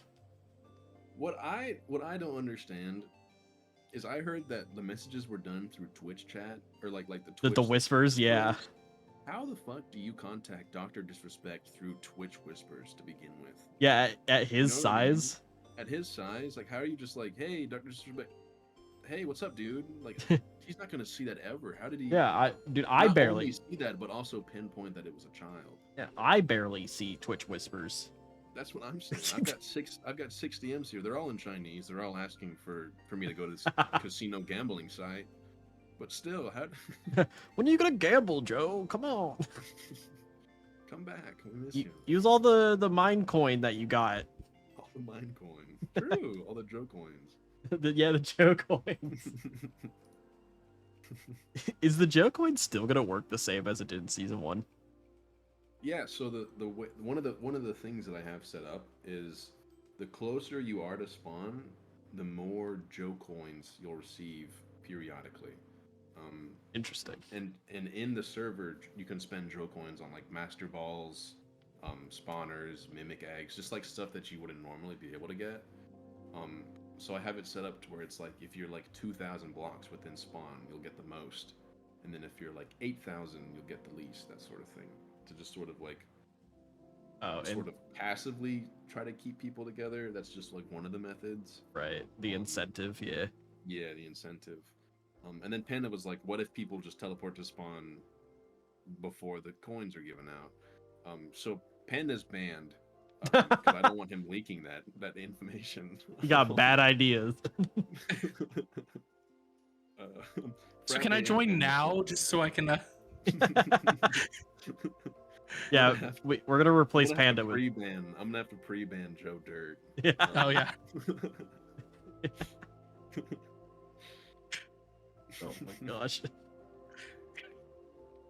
S2: What I don't understand is I heard that the messages were done through Twitch chat or like the Twitch
S1: the whispers, yeah.
S2: How the fuck do you contact Dr. Disrespect through Twitch whispers to begin with?
S1: Yeah, at his
S2: You know what I mean?
S1: size.
S2: At his size, like how are you just like, hey, Dr. Disrespect, hey, what's up, dude? Like he's not gonna see that ever. How did he?
S1: Yeah, I
S2: not
S1: barely
S2: only see that, but also pinpoint that it was a child.
S1: Yeah, I barely see Twitch whispers.
S2: That's what I'm saying. I've got six DMs here. They're all in Chinese. They're all asking for me to go to this casino gambling site. But still, how?
S1: When are you gonna gamble, Joe? Come on.
S2: Come back. We miss you.
S1: Use all the mine coin that you got.
S2: All the mine coin. True. All the Joe coins.
S1: the Joe coins. Is the Joe coin still gonna work the same as it did in season 1?
S2: Yeah. So one of the things that I have set up is the closer you are to spawn, the more Joe coins you'll receive periodically.
S1: Interesting.
S2: And in the server, you can spend Joe coins on like master balls, spawners, mimic eggs, just like stuff that you wouldn't normally be able to get. So I have it set up to where it's like if you're like 2,000 blocks within spawn, you'll get the most, and then if you're like 8,000, you'll get the least. That sort of thing, to just sort of like sort of passively try to keep people together. That's just like one of the methods.
S1: Right. The incentive, yeah.
S2: Yeah, the incentive. And then Panda was like, what if people just teleport to spawn before the coins are given out? So Panda's banned because I don't want him leaking that information.
S1: You got bad ideas.
S3: So can I join now, just so I can?
S1: Yeah, we're gonna replace Panda with
S2: pre-ban. I'm gonna have to pre-ban Joe Dirt.
S1: Yeah.
S3: Oh yeah.
S1: Oh my gosh.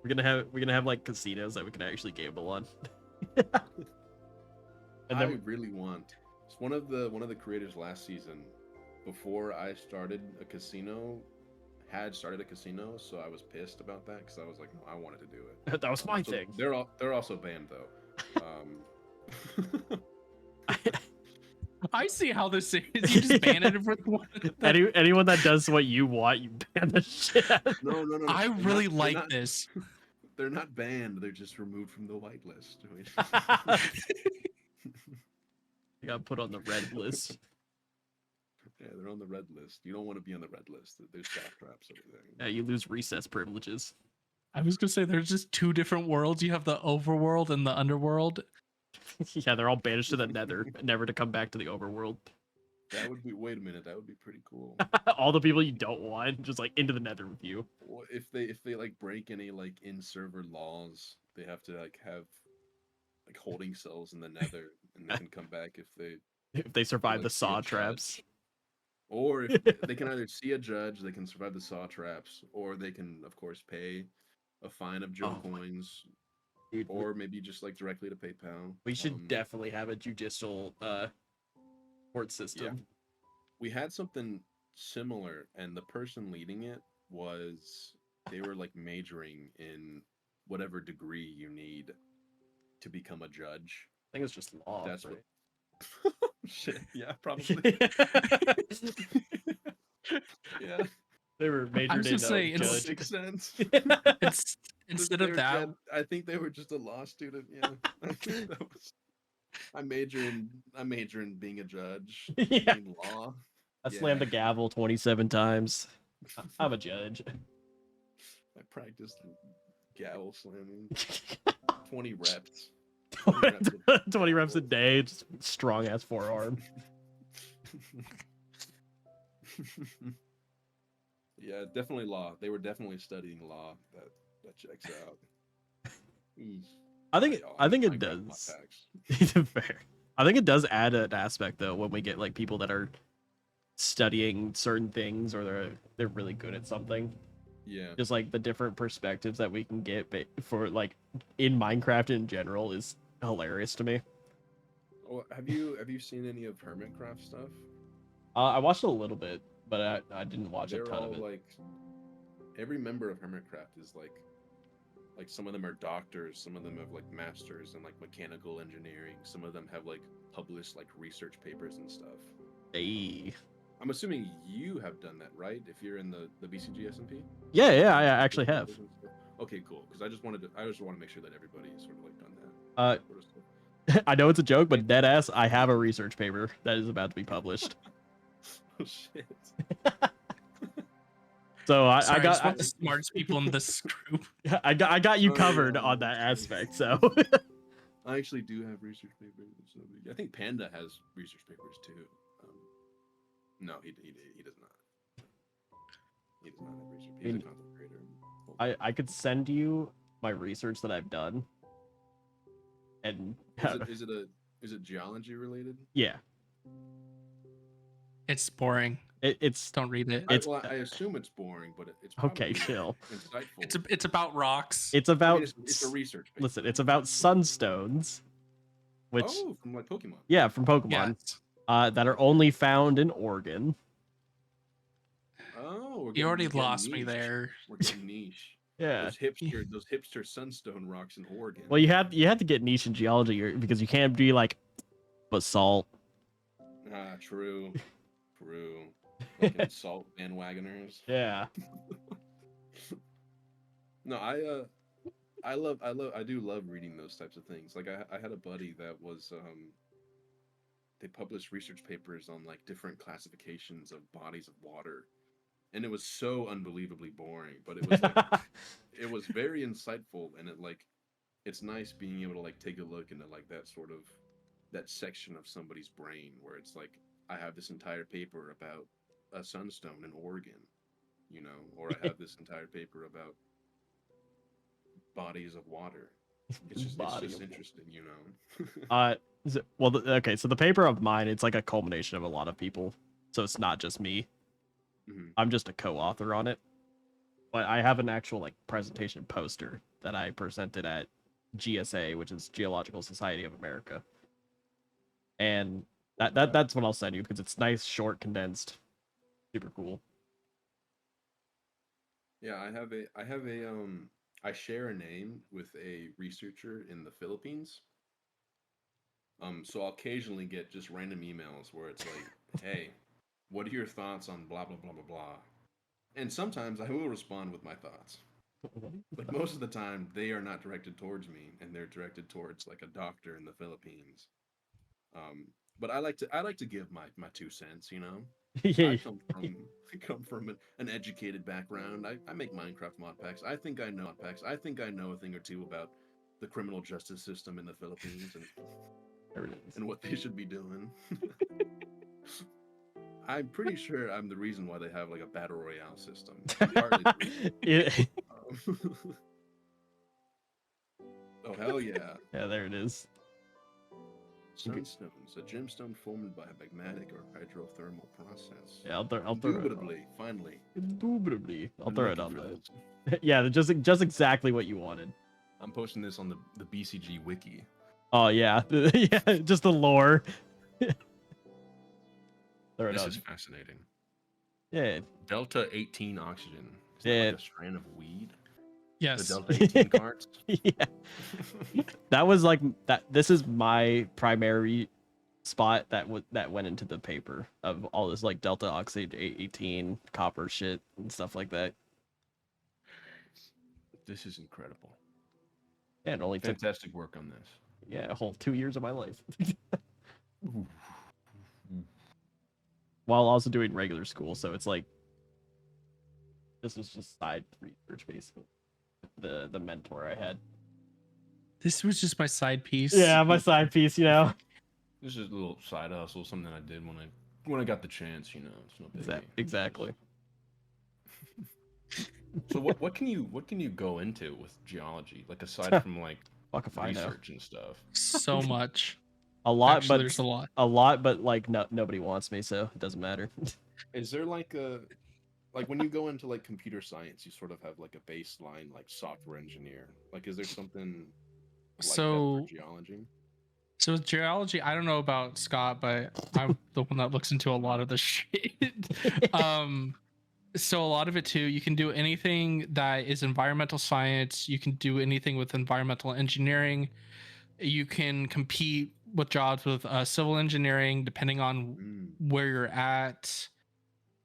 S1: We're gonna have like casinos that we can actually gamble on. And
S2: I
S1: then
S2: really want. It's one of the creators last season, before I started a casino, had started a casino, so I was pissed about that because I was like, no, I wanted to do it.
S1: that was my
S2: So
S1: thing.
S2: They're also banned though.
S3: I see how this is. You just ban it for one.
S1: Anyone that does what you want, you ban the shit out of.
S2: No.
S3: I
S2: they're
S3: really
S2: not-
S3: like this.
S2: They're not banned. They're just removed from the whitelist.
S1: You got put on the red list.
S2: Yeah, they're on the red list. You don't want to be on the red list. There's trap traps over there.
S1: Yeah, you lose recess privileges.
S3: I was gonna say there's just two different worlds. You have the overworld and the underworld.
S1: Yeah, they're all banished to the nether, never to come back to the overworld.
S2: That would be. Wait a minute. That would be pretty cool.
S1: All the people you don't want, just like into the nether with you.
S2: Well, if they like break any like in server laws, they have to like have like holding cells in the nether, and they can come back
S1: If they survive
S2: like,
S1: the
S2: see a
S1: saw
S2: judge.
S1: traps.
S2: Or if they can either see a judge, they can survive the saw traps, or they can of course pay a fine of Joe
S1: Oh my-
S2: coins,
S1: Dude,
S2: or maybe just like directly to PayPal.
S1: we should definitely have a judicial court system.
S2: We had something similar, and the person leading it was they were like majoring in whatever degree you need to become a judge.
S1: I think it's just law.
S2: That's
S1: right?
S2: what. Shit. Yeah, probably. Yeah.
S1: They were majored in
S3: just saying, it's-
S1: judge.
S2: Makes sense.
S3: It's instead
S2: They
S3: of
S2: were
S3: that.
S2: just- I think they were just a law student. Yeah. I think that was. I major in being a judge.
S1: Yeah.
S2: In law.
S1: I slammed the
S2: Yeah.
S1: gavel 27 times. I'm a judge.
S2: I practiced gavel slamming. 20 reps.
S1: 20 reps a day, just strong ass forearm.
S2: Yeah, definitely law. They were definitely studying law. That checks out.
S1: I think it
S2: Minecraft mod
S1: does.
S2: packs.
S1: Fair. I think it does add an aspect though when we get like people that are studying certain things or they're really good at something.
S2: Yeah.
S1: Just like the different perspectives that we can get for like in Minecraft in general is hilarious to me.
S2: Well, have you seen any of Hermitcraft stuff?
S1: I watched a little bit, but I didn't watch a
S2: They're
S1: ton
S2: all
S1: of it.
S2: like, every member of Hermitcraft is like some of them are doctors, some of them have like masters in like mechanical engineering, some of them have like published like research papers and stuff.
S1: Hey.
S2: I'm assuming you have done that, right? If you're in the BCG SMP?
S1: Yeah, I actually have.
S2: Okay, cool. Because I just want to make sure that everybody has sort of like done that. Sort of stuff.
S1: I know it's a joke, but deadass, I have a research paper that is about to be published.
S2: Oh shit.
S1: So
S3: Sorry,
S1: I got
S3: just want the smartest people in this group.
S1: I got you
S2: Oh,
S1: covered
S2: yeah.
S1: on that aspect. So
S2: I actually do have research papers. So I think Panda has research papers too. No, he does not. He does not have research. He's a content creator.
S1: I could send you my research that I've done. And
S2: is it geology related?
S1: Yeah.
S3: It's boring.
S1: It's
S3: Don't read it.
S2: I assume it's boring, but it's probably
S1: okay. Chill.
S2: Insightful.
S3: It's about rocks.
S1: It's about
S2: it's a research paper.
S1: Listen, it's about sunstones, which
S2: from like Pokemon.
S1: Yeah, from Pokemon.
S3: Yes.
S1: That are only found in Oregon.
S2: Oh,
S3: You already lost me there.
S2: We're getting niche.
S1: Yeah.
S2: Those hipster sunstone rocks in Oregon.
S1: Well, you have to get niche in geology because you can't be like basalt.
S2: Ah, true. Fucking salt bandwagoners.
S1: Yeah.
S2: No, I do love reading those types of things. Like I had a buddy that was they published research papers on like different classifications of bodies of water. And it was so unbelievably boring, but it was like it was very insightful, and it's nice being able to like take a look into like that section of somebody's brain where it's like, I have this entire paper about a sunstone in Oregon, or I have this entire paper about bodies of water. It's just interesting,
S1: Okay, so the paper of mine, it's like a culmination of a lot of people, so it's not just me.
S2: Mm-hmm.
S1: I'm just a co-author on it, but I have an actual like presentation poster that I presented at GSA, which is Geological Society of America, and that's what I'll send you because it's nice, short, condensed, super cool.
S2: Yeah, I share a name with a researcher in the Philippines. So I'll occasionally get just random emails where it's like, hey, what are your thoughts on blah, blah, blah, blah, blah? And sometimes I will respond with my thoughts. But most of the time, they are not directed towards me, and they're directed towards like a doctor in the Philippines. But I like to give my 2 cents,
S1: Yeah.
S2: I come from an educated background. I make Minecraft mod packs. I think I know a thing or two about the criminal justice system in the Philippines and what they should be doing. I'm pretty sure I'm the reason why they have like a battle royale system. Oh hell yeah!
S1: Yeah, there it is.
S2: Sunstones, a gemstone formed by a magmatic or hydrothermal process.
S1: Yeah, I'll throw
S2: Indubitably, finally.
S1: Indubitably, I'll throw it on
S2: there.
S1: that. Yeah, just exactly what you wanted.
S2: I'm posting this on the BCG wiki.
S1: Oh yeah, yeah, just the lore.
S2: This is fascinating.
S1: Yeah.
S2: Delta 18 oxygen. Is
S1: Yeah.
S2: that like a strand of weed?
S3: Yes.
S2: The Delta 18 cards?
S1: Yeah. That was like that. This is my primary spot that went into the paper of all this like Delta Oxide 18 copper shit and stuff like that.
S2: This is incredible.
S1: Yeah, it only took
S2: fantastic work on this.
S1: Yeah, a whole 2 years of my life. While also doing regular school, so it's like this was just side research basically. The mentor I had.
S3: This was just my side piece.
S1: Yeah, my side piece, you know.
S2: This is a little side hustle, something I did when I got the chance. You know, it's no biggie.
S1: Exactly.
S2: So what can you go into with geology, like aside from like
S1: Fuck if I know.
S2: research and stuff?
S3: So much.
S1: A lot,
S3: Actually,
S1: but
S3: there's a lot.
S1: like nobody wants me, so it doesn't matter.
S2: Is there like when you go into like computer science, you sort of have like a baseline like software engineer. Like, is there something like that
S3: So
S2: for geology?
S3: So with geology, I don't know about Scott, but I'm the one that looks into a lot of the shit. So a lot of it too, you can do anything that is environmental science. You can do anything with environmental engineering. You can compete with jobs with civil engineering, depending on
S2: Mm.
S3: where you're at.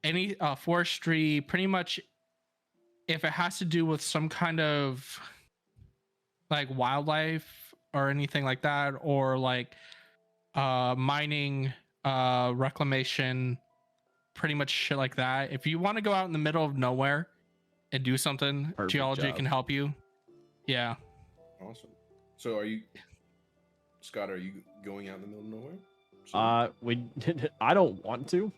S3: Any forestry, pretty much, if it has to do with some kind of like wildlife or anything like that, or like mining, reclamation, pretty much shit like that. If you want to go out in the middle of nowhere and do something,
S1: Perfect
S3: geology
S1: job.
S3: can help you. Yeah.
S2: Awesome. So Scott, are you going out in the middle of nowhere? Soon?
S1: I don't want to.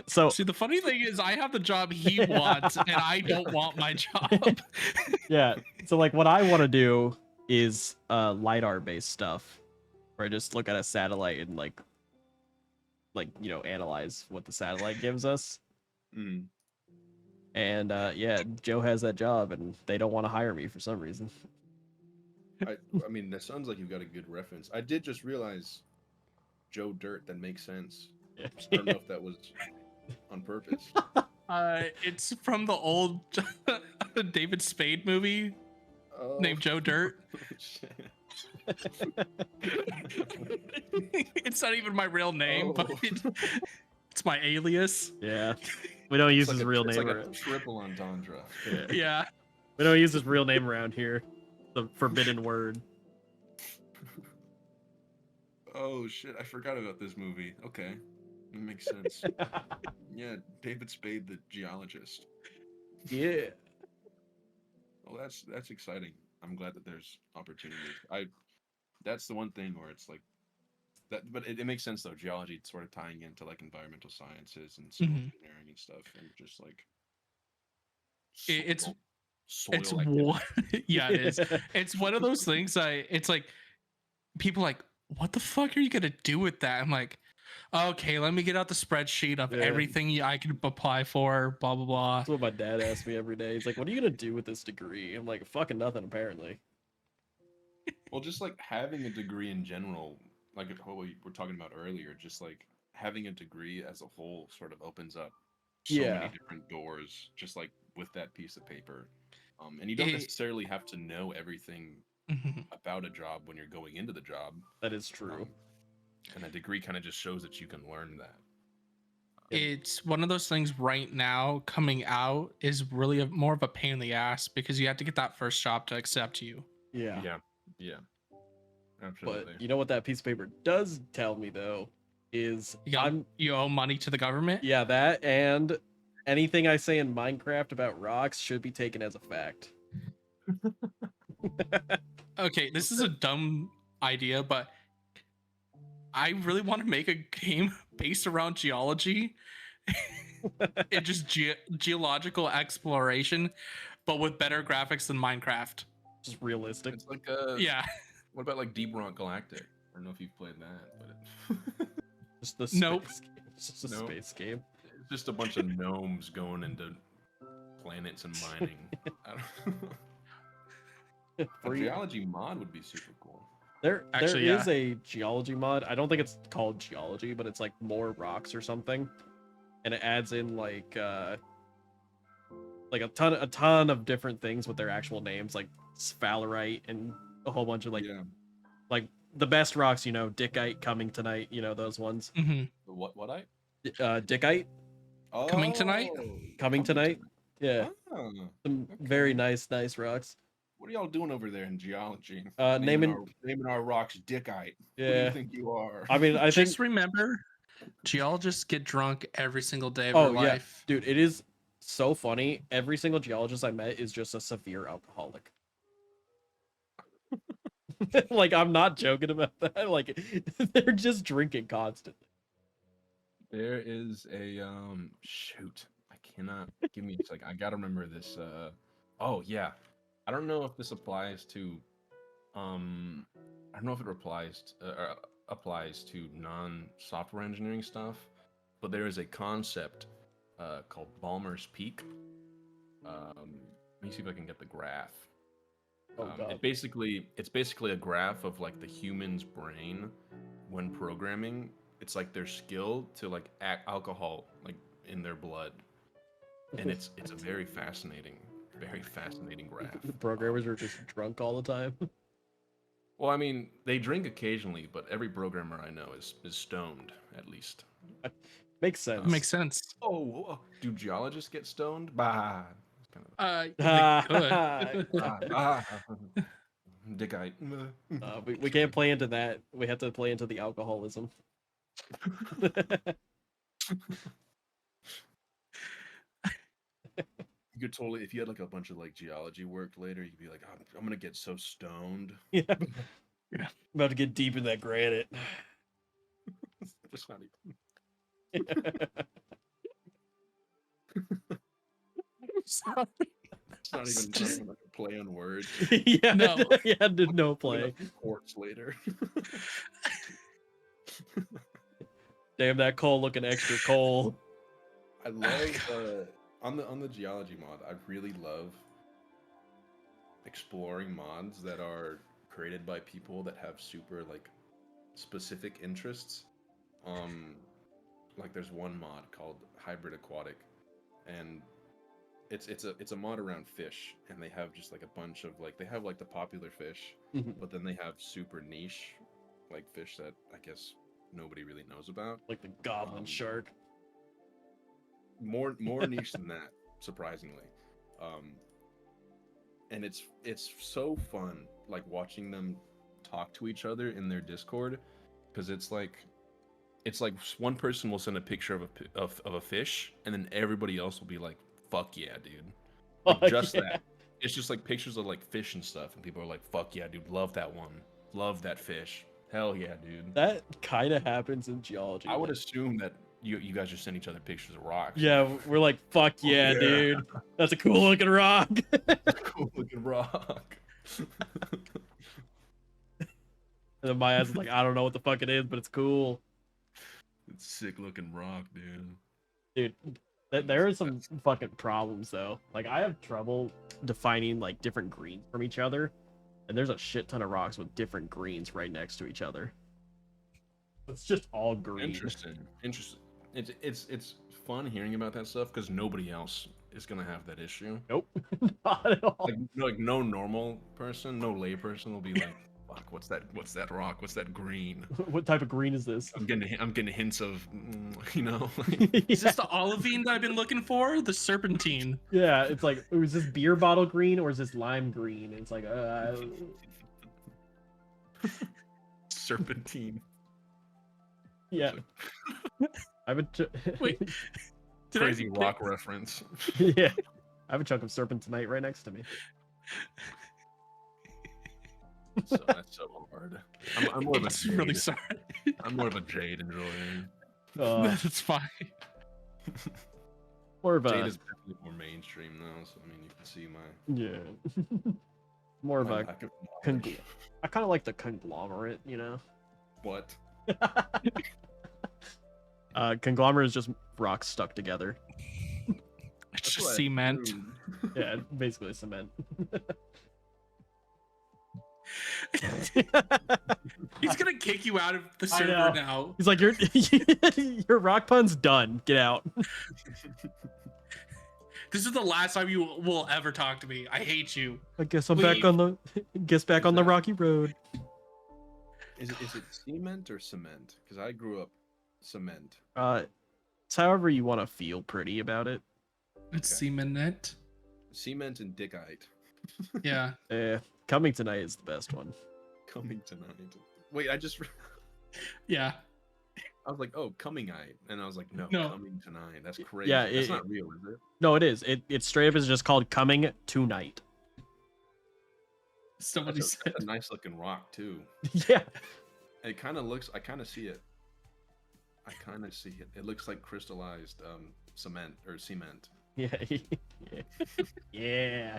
S1: So
S3: See, the funny thing is, I have the job he wants, and I don't want my job.
S1: yeah, so like what I want to do is lidar based stuff, where I just look at a satellite and like you know, analyze what the satellite gives us.
S2: Mm.
S1: And yeah, Joe has that job, and they don't want to hire me for some reason.
S2: I mean, that sounds like you've got a good reference. I did just realize Joe Dirt. That makes sense. I don't know if that was on purpose.
S3: It's from the old David Spade movie
S2: Oh.
S3: named Joe Dirt.
S2: Shit.
S3: It's not even my real name, but
S2: Oh.
S3: it's my alias.
S1: Yeah, we don't use
S2: It's
S1: his
S2: like
S1: real
S2: it's
S1: name.
S2: like a
S1: around.
S2: triple entendre.
S3: Yeah.
S1: We don't use his real name around here. The forbidden word.
S2: Oh shit! I forgot about this movie. Okay, that makes sense. Yeah, David Spade, the geologist.
S1: Yeah.
S2: Well, that's exciting. I'm glad that there's opportunities. That's the one thing where it's like that, but it makes sense though. Geology sort of tying into like environmental sciences and civil
S3: Mhm.
S2: engineering and stuff, and just like
S3: It's
S2: soil
S3: it's
S2: activity.
S3: one yeah, it is. It's one of those things it's like people like, what the fuck are you gonna do with that? I'm like, okay, let me get out the spreadsheet of
S1: Yeah.
S3: everything I can apply for, blah blah blah.
S1: That's what my dad asks me every day. He's like, "What are you gonna do with this degree?" I'm like, "Fucking nothing, apparently."
S2: Well, just like having a degree in general, like what we were talking about earlier, just like having a degree as a whole sort of opens up so
S1: Yeah.
S2: many different doors, just like with that piece of paper. And you don't necessarily have to know everything
S3: Mhm.
S2: about a job when you're going into the job.
S1: That is true.
S2: And a degree kind of just shows that you can learn that.
S3: It's one of those things right now coming out is really more of a pain in the ass because you have to get that first job to accept you.
S1: Yeah.
S2: Yeah. Absolutely.
S1: But you know what that piece of paper does tell me though is
S3: You owe money to the government.
S1: Yeah, that and anything I say in Minecraft about rocks should be taken as a fact.
S3: Okay, this is a dumb idea, but I really want to make a game based around geology and just geological exploration, but with better graphics than Minecraft.
S1: Just realistic.
S2: It's like
S3: Yeah.
S2: What about like Deep Rock Galactic? I don't know if you've played that, but
S1: Just the space
S3: Nope.
S1: game. It's just a
S2: Nope.
S1: space game.
S2: It's just a bunch of gnomes going into planets and mining. I don't... A geology mod would be super cool.
S1: There
S3: Actually,
S1: is a geology mod. I don't think it's called geology, but it's like more rocks or something, and it adds in like a ton of different things with their actual names, like sphalerite and a whole bunch of like the best rocks, you know, dickite, coming tonight, you know, those ones.
S3: Mm-hmm.
S2: What
S1: Dickite.
S2: Oh,
S3: Coming tonight.
S1: Coming tonight. Yeah.
S2: Oh,
S1: Some very nice rocks.
S2: what are y'all doing over there in geology?
S1: Naming
S2: our rocks dickite.
S1: Yeah.
S2: Who do you think you are?
S1: I mean, I think
S3: Just remember, geologists get drunk every single day of
S1: Oh
S3: their
S1: yeah,
S3: life.
S1: dude, it is so funny. Every single geologist I met is just a severe alcoholic. Like, I'm not joking about that. Like, they're just drinking constantly.
S2: There is a shoot. I cannot give me like I gotta remember this. Oh yeah, I don't know if this applies to I don't know if it applies to non-software engineering stuff, but there is a concept called Balmer's Peak. Let me see if I can get the graph.
S1: Oh god.
S2: It's basically a graph of like the human's brain when programming. It's like their skill to like alcohol like in their blood, and it's a very fascinating graph.
S1: Programmers are just drunk all the time.
S2: Well, I mean, they drink occasionally, but every programmer I know is stoned at least.
S1: Makes sense.
S3: Makes sense.
S2: Oh, do geologists get stoned? Bah. Kind
S3: They could.
S2: Dickite.
S1: We can't play into that. We have to play into the alcoholism.
S2: You could totally, if you had like a bunch of like geology work later, you'd be like, oh, I'm gonna get so stoned.
S1: Yeah. I'm about to get deep in that granite.
S2: That's not even.
S3: Sorry.
S2: It's not even
S3: Just-
S2: like a play on words.
S1: Yeah,
S3: No.
S1: yeah, did no play.
S2: Quartz later.
S1: Damn, that coal looking extra coal.
S2: I love on the geology mod. I really love exploring mods that are created by people that have super like specific interests. Like there's one mod called Hybrid Aquatic, and it's a mod around fish, and they have just like a bunch of like they have like the popular fish,
S1: Mhm.
S2: but then they have super niche like fish that I guess nobody really knows about.
S1: Like the goblin shark.
S2: More niche than that, surprisingly. And it's so fun like watching them talk to each other in their Discord, because it's like one person will send a picture of a fish, and then everybody else will be like, fuck yeah, dude. Like
S1: Fuck
S2: just
S1: yeah.
S2: that. It's just like pictures of like fish and stuff, and people are like, fuck yeah, dude, love that one. Love that fish. Hell yeah, dude.
S1: That kind of happens in geology.
S2: I would
S1: like-
S2: assume that you guys just send each other pictures of rocks.
S1: Yeah, we're like, fuck yeah,
S2: yeah.
S1: dude. That's a cool looking rock.
S2: Cool looking rock.
S1: And then my ass is like, I don't know what the fuck it is, but it's cool.
S2: It's sick looking rock, dude.
S1: Dude, there are some fucking problems though. Like, I have trouble defining like different greens from each other, and there's a shit ton of rocks with different greens right next to each other. It's just all green.
S2: Interesting. It's fun hearing about that stuff because nobody else is gonna have that issue.
S1: Nope, not at all.
S2: Like no normal person, no lay person will be like, "Fuck, what's that rock? What's that green?"
S1: What type of green is this?
S2: I'm getting hints of, you know.
S3: Is this the olivine that I've been looking for? The serpentine.
S1: Yeah, it's like, is this beer bottle green or is this lime green? It's like,
S2: Serpentine.
S1: yeah. I would.
S3: Wait, did
S2: Crazy
S3: I,
S2: rock reference.
S1: Yeah, I have a chunk of serpentinite right next to me.
S2: So that's so hard. I'm more of a
S3: It's really
S2: jade.
S3: sorry.
S2: I'm more of a jade enjoyer.
S3: That's fine.
S1: More of
S2: Jade
S1: a
S2: is definitely more mainstream though, so I mean you can see my.
S1: yeah. More of a.
S2: lack of knowledge.
S1: I kind of like the conglomerate, you know.
S2: What?
S1: Conglomerate is just rocks stuck together.
S3: It's
S2: That's
S3: just
S2: what I
S3: cement.
S2: assumed.
S1: Yeah, basically cement.
S3: He's gonna kick you out of the
S1: I know.
S3: server now.
S1: He's like, your rock pun's done. Get out.
S3: This is the last time you will ever talk to me. I hate you.
S1: I guess I'm
S3: Leave.
S1: back on the. Guess back on the rocky road.
S2: Is it cement or cement? Because I grew up cement.
S1: It's however you want to feel pretty about it.
S3: It's
S2: Okay.
S3: cement.
S2: Cement and dickite.
S3: Yeah.
S1: Coming tonight is the best one.
S2: Coming tonight. Wait, I
S3: Yeah.
S2: was like, oh, comingite, and I was like, no,
S3: No.
S2: coming tonight. That's crazy.
S1: Yeah,
S2: That's not real, is it?
S1: No, it is. It straight up is just called coming tonight.
S3: Somebody
S2: That's
S3: said.
S2: a nice looking rock too.
S1: Yeah.
S2: It kind of looks. I kind of see it. It looks like crystallized cement or cement.
S1: Yeah. Yeah. Yeah.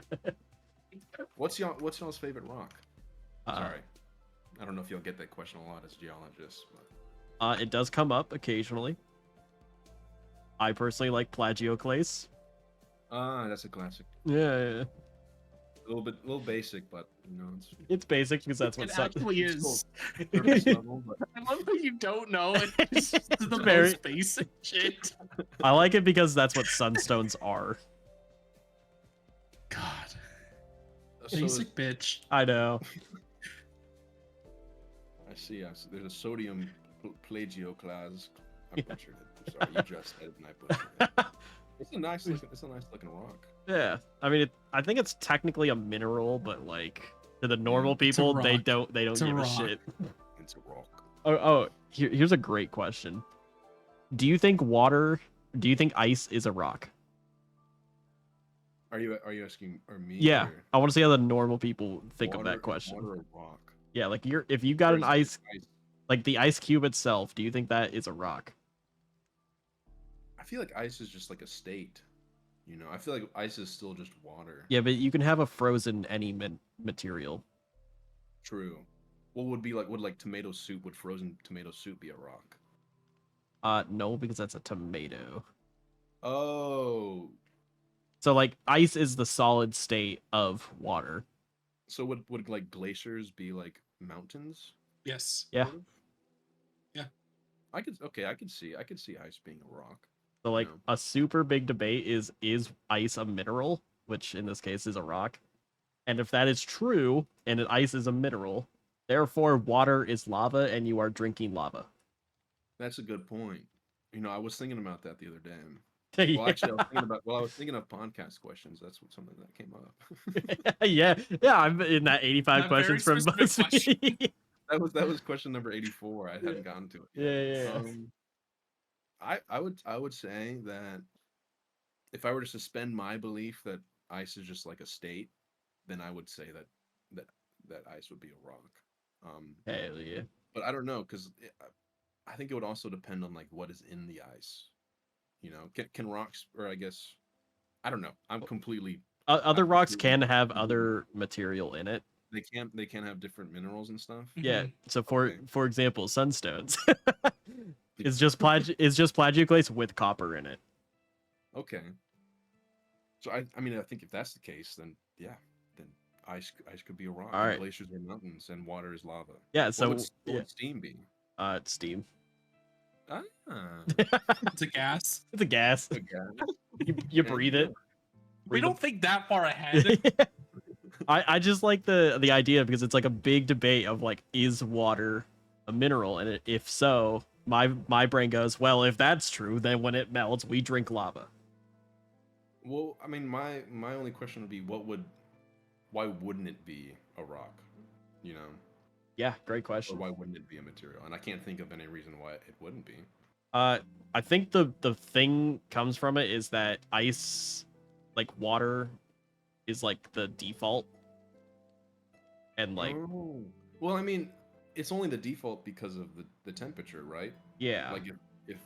S2: What's y'all's favorite rock?
S1: Uh,
S2: Sorry, I don't know if y'all get that question a lot as geologists. But...
S1: it does come up occasionally. I personally like plagioclase.
S2: That's a classic.
S1: Yeah.
S2: A little basic, but you know,
S1: It's basic because that's what
S3: It actually
S2: it's
S3: is.
S2: surface level, but...
S3: I love that you don't know it. It's just the
S1: very-
S3: most basic shit.
S1: I like it because that's what sunstones are.
S3: God.
S2: So
S3: Basic bitch.
S1: I know.
S2: I see. There's a sodium plagioclase. I
S1: Yeah.
S2: butchered it. I'm sorry, you just said it and I butchered it. It's a nice looking rock.
S1: Yeah. I mean, I think it's technically a mineral, but like to the normal
S3: It's a
S1: people, they
S3: rock.
S1: don't
S3: It's a
S1: give a
S3: rock.
S1: shit.
S2: It's a rock.
S1: Here's a great question. Do you think ice is a rock?
S2: Are you asking me?
S1: Yeah.
S2: Or
S1: I want to see how the normal people think of
S2: water-
S1: that question.
S2: Water or rock?
S1: Yeah, like if you got
S2: Or
S1: an
S2: is it
S1: ice, like the ice cube itself, do you think that is a rock?
S2: I feel like ice is just like a state. You know, I feel like ice is still just water.
S1: Yeah, but you can have a frozen any material.
S2: True. What would like tomato soup? Would frozen tomato soup be a rock?
S1: No, because that's a tomato.
S2: Oh,
S1: So like ice is the solid state of water.
S2: so would like glaciers be like mountains?
S3: Yes.
S1: Yeah.
S2: Sort of?
S3: Yeah.
S2: I could see ice being a rock.
S1: So like
S2: No.
S1: a super big debate is ice a mineral, which in this case is a rock. And if that is true, and ice is a mineral, therefore water is lava and you are drinking lava.
S2: That's a good point. You know, I was thinking about that the other day.
S1: Yeah.
S2: Well, actually, I was thinking of podcast questions. That's something that came up.
S1: yeah, I'm in that 85
S3: That very
S1: questions from
S3: specific
S1: BuzzFeed.
S2: that was question number 84. I hadn't gotten to it yet.
S1: Yeah.
S2: I would say that if I were to suspend my belief that ice is just like a state, then I would say that ice would be a rock.
S1: Hell yeah.
S2: But I don't know because I think it would also depend on like what is in the ice. You know, can rocks, or I guess I don't know. I'm completely.
S1: Other
S2: I'm
S1: rocks
S2: completely-
S1: can have other material in it.
S2: They can have different minerals and stuff.
S1: Yeah.
S3: Mhm.
S1: So
S2: Okay.
S1: for example, sunstones is just plagioclase with copper in it.
S2: Okay. So I mean I think if that's the case, then yeah, then ice could be a rock.
S1: All
S2: And
S1: right.
S2: glaciers are mountains, and water is lava.
S1: Yeah.
S2: What
S1: So
S2: would steam be?
S1: it's steam.
S2: Ah,
S3: It's a gas.
S1: It's a gas.
S2: a gas.
S1: You
S2: Yeah,
S1: breathe
S2: yeah.
S1: it.
S3: We don't think that far ahead.
S1: I just like the idea because it's like a big debate of like, is water a mineral, and if so, my brain goes, well, if that's true, then when it melts we drink lava.
S2: Well, I mean, my only question would be, why wouldn't it be a rock? You know,
S1: Yeah, great
S2: or
S1: question.
S2: why wouldn't it be a material? And I can't think of any reason why it wouldn't be.
S1: I think the thing comes from it is that ice, like water, is like the default, and like
S2: Oh. Well, I mean, it's only the default because of the temperature, right?
S1: yeah,
S2: Like if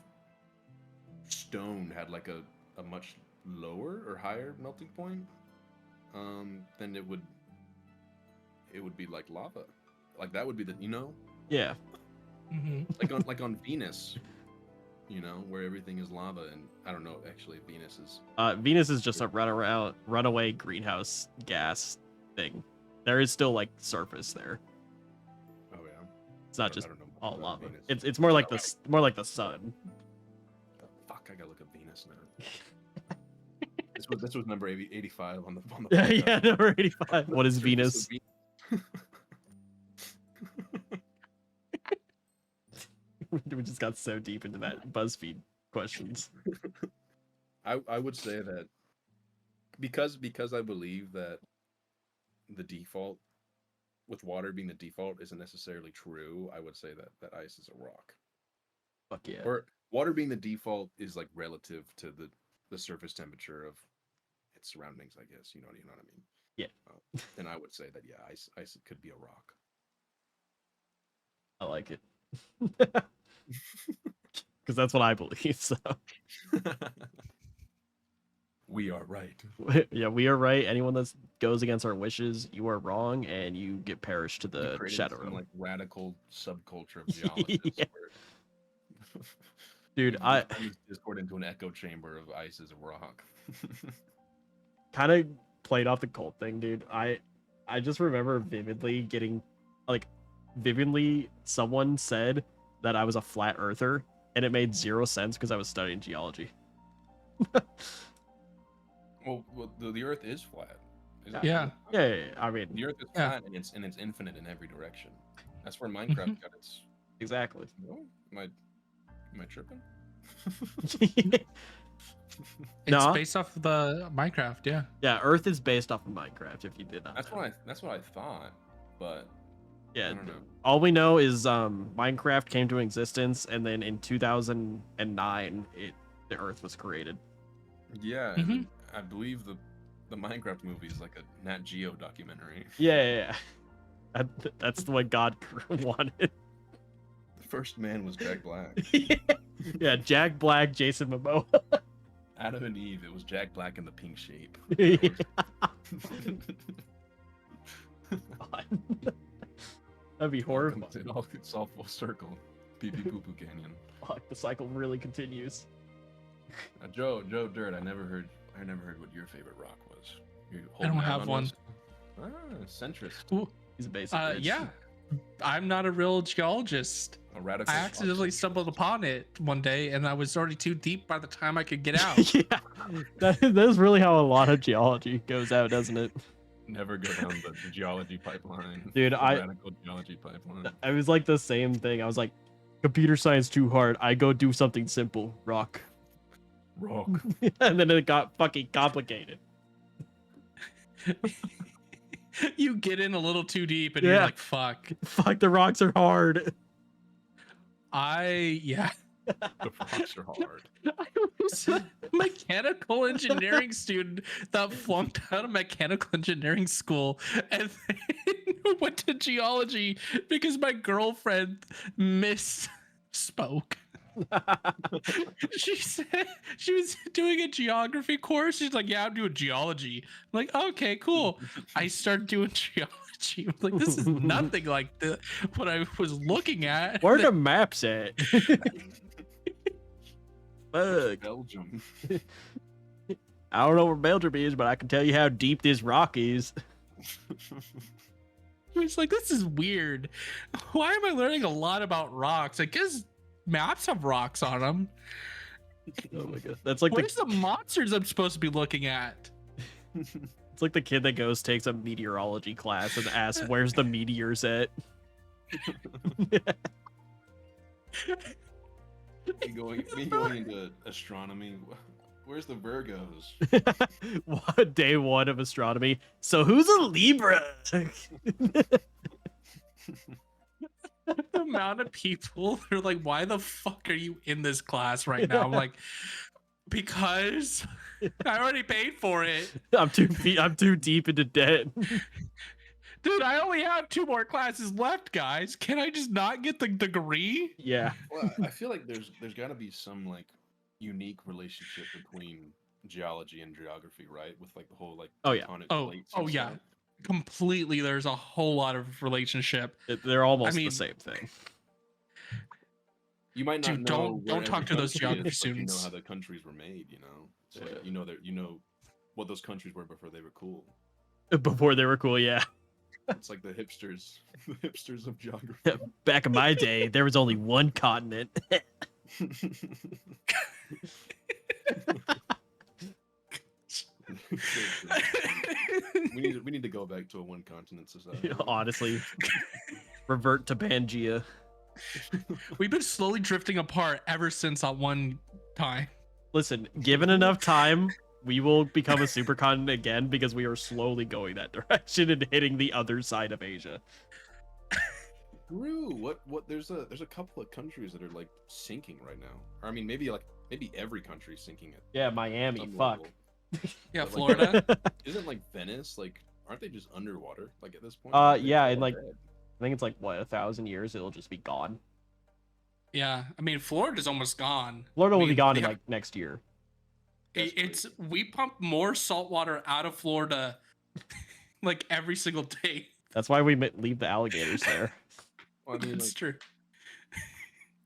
S2: stone had like a much lower or higher melting point, then it would be like lava. Like that would be
S1: yeah.
S3: Mhm.
S2: like on Venus, you know, where everything is lava. And I don't know, actually Venus is
S1: Venus is just a runaway greenhouse gas thing. There is still like surface there.
S2: oh yeah.
S1: It's not
S2: I
S1: just
S2: don't know much
S1: all
S2: about
S1: lava.
S2: Venus.
S1: It's more like the sun.
S2: Fuck, I gotta look at Venus now. This was number 85 on the
S1: Yeah,
S2: podcast.
S1: yeah, number 85. What is
S2: Surface of
S1: Venus? We just got so deep into that BuzzFeed questions.
S2: I would say that because I believe that the default with water being the default isn't necessarily true. I would say that ice is a rock.
S1: Fuck yeah.
S2: Or water being the default is like relative to the surface temperature of its surroundings, I guess. You know what I mean?
S1: Yeah.
S2: Then I would say that yeah, ice could be a rock.
S1: I like it. Because that's what I believe. So
S2: We are right.
S1: yeah, we are right. Anyone that goes against our wishes, you are wrong, and you get perished to
S2: We
S1: the
S2: created
S1: shadow
S2: some
S1: realm.
S2: like radical subculture of geologists.
S1: Yeah.
S2: Where
S1: Dude,
S2: we've turned this Discord into an echo chamber of ice as a rock.
S1: kind of played off the cult thing, dude. I just remember vividly getting like vividly someone said that I was a flat earther, and it made zero sense because I was studying geology.
S2: Well, the Earth is flat.
S3: Yeah.
S1: Yeah, I mean,
S2: The Earth is
S3: Yeah.
S2: flat and it's infinite in every direction. That's where Minecraft got its.
S1: exactly.
S2: No, am I tripping?
S3: It's
S1: Nah.
S3: based off of the Minecraft, yeah.
S1: Yeah, Earth is based off of Minecraft. If you did not,
S2: That's
S1: know.
S2: what I thought, but
S1: Yeah,
S2: I don't know.
S1: all we know is Minecraft came to existence, and then in 2009, the Earth was created.
S2: Yeah,
S3: Mhm.
S2: and I believe the Minecraft movie is like a Nat Geo documentary.
S1: Yeah. That's the way God wanted.
S2: The first man was Jack Black.
S1: Yeah, Jack Black, Jason Momoa.
S2: Adam and Eve, it was Jack Black in the pink shape.
S1: That'd be horrible.
S2: It's all full circle. Pee Pee Poo Poo Canyon.
S1: Fuck, the cycle really continues.
S2: Joe Dirt, I never heard what your favorite rock was. You
S3: I don't
S2: holding
S3: have
S2: out
S3: one.
S2: us? Ah, centrist.
S3: Ooh,
S1: He's a basic bitch.
S3: yeah. I'm not a real geologist.
S2: A radical.
S3: I accidentally stumbled upon it one day and I was already too deep by the time I could get out.
S1: Yeah, that's really how a lot of geology goes out, doesn't it?
S2: Never go down the geology pipeline.
S1: Dude,
S2: the radical geology pipeline.
S1: I was like the same thing. I was like, computer science too hard. I go do something simple, rock.
S2: Rock.
S1: And then it got fucking complicated.
S3: You get in a little too deep and
S1: Yeah.
S3: you're like, fuck.
S1: Fuck, the rocks are hard.
S3: Yeah.
S2: The rocks are hard.
S3: I was a mechanical engineering student that flunked out of mechanical engineering school and then went to geology because my girlfriend misspoke. She said she was doing a geography course. She's like, yeah, I'm doing geology. I'm like, okay, cool. I started doing geology. I'm like, this is nothing like what I was looking at.
S1: Where are the maps at? Fuck.
S2: Belgium.
S1: I don't know where Belgium is, but I can tell you how deep this rock is.
S3: It's like, this is weird. Why am I learning a lot about rocks? I guess maps have rocks on them.
S1: Oh my god. That's like
S3: Where's the monsters I'm supposed to be looking at?
S1: it's like the kid that takes a meteorology class and asks, where's the meteors at?
S2: me going into astronomy. Where's the Virgos?
S1: Day one of astronomy. So who's a Libra?
S3: The amount of people that are like, why the fuck are you in this class right now? I'm like, because I already paid for it.
S1: I'm too deep into debt.
S3: Dude, I only have 2 more classes left, guys. Can I just not get the degree?
S1: Yeah.
S2: Well, I feel like there's got to be some like unique relationship between geology and geography, right? With like the whole like
S1: Oh, yeah.
S2: tectonic
S3: Oh,
S2: plates and
S3: yeah.
S2: stuff.
S3: Completely, there's a whole lot of relationship.
S1: They're almost
S3: I mean-
S1: the same thing.
S2: You might not
S3: Dude,
S2: know.
S3: don't
S2: where
S3: talk
S2: every
S3: to those
S2: country
S3: geography
S2: is, but you know
S3: students.
S2: how the countries were made. You know, so
S1: Yeah.
S2: like, you know what those countries were before they were cool.
S1: Before they were cool, yeah.
S2: It's like the hipsters of geography.
S1: Back in my day, there was only one continent.
S2: we need to go back to a one continent society.
S1: Honestly, revert to Pangea.
S3: We've been slowly drifting apart ever since that one time.
S1: Listen, given enough time, we will become a supercontinent again because we are slowly going that direction and hitting the other side of Asia.
S2: True. What? There's a couple of countries that are like sinking right now. Or I mean, maybe every country's sinking it.
S1: Yeah, Miami.
S2: some
S1: Fuck.
S2: level.
S3: Yeah,
S2: But, like,
S3: Florida.
S2: Isn't like Venice like aren't they just underwater? Like at this point? Like, they're
S1: Yeah,
S2: all
S1: and like
S2: dead.
S1: I think it's like what 1,000 years it'll just be gone.
S3: Yeah, I mean Florida's almost gone.
S1: Florida
S3: I
S1: will be
S3: mean,
S1: gone
S3: they
S1: in
S3: have-
S1: like next year.
S2: That's
S3: it's
S2: crazy.
S3: we pump more salt water out of Florida like every single day.
S1: That's why we leave the alligators there.
S2: Well, I mean,
S3: That's
S2: like,
S3: true.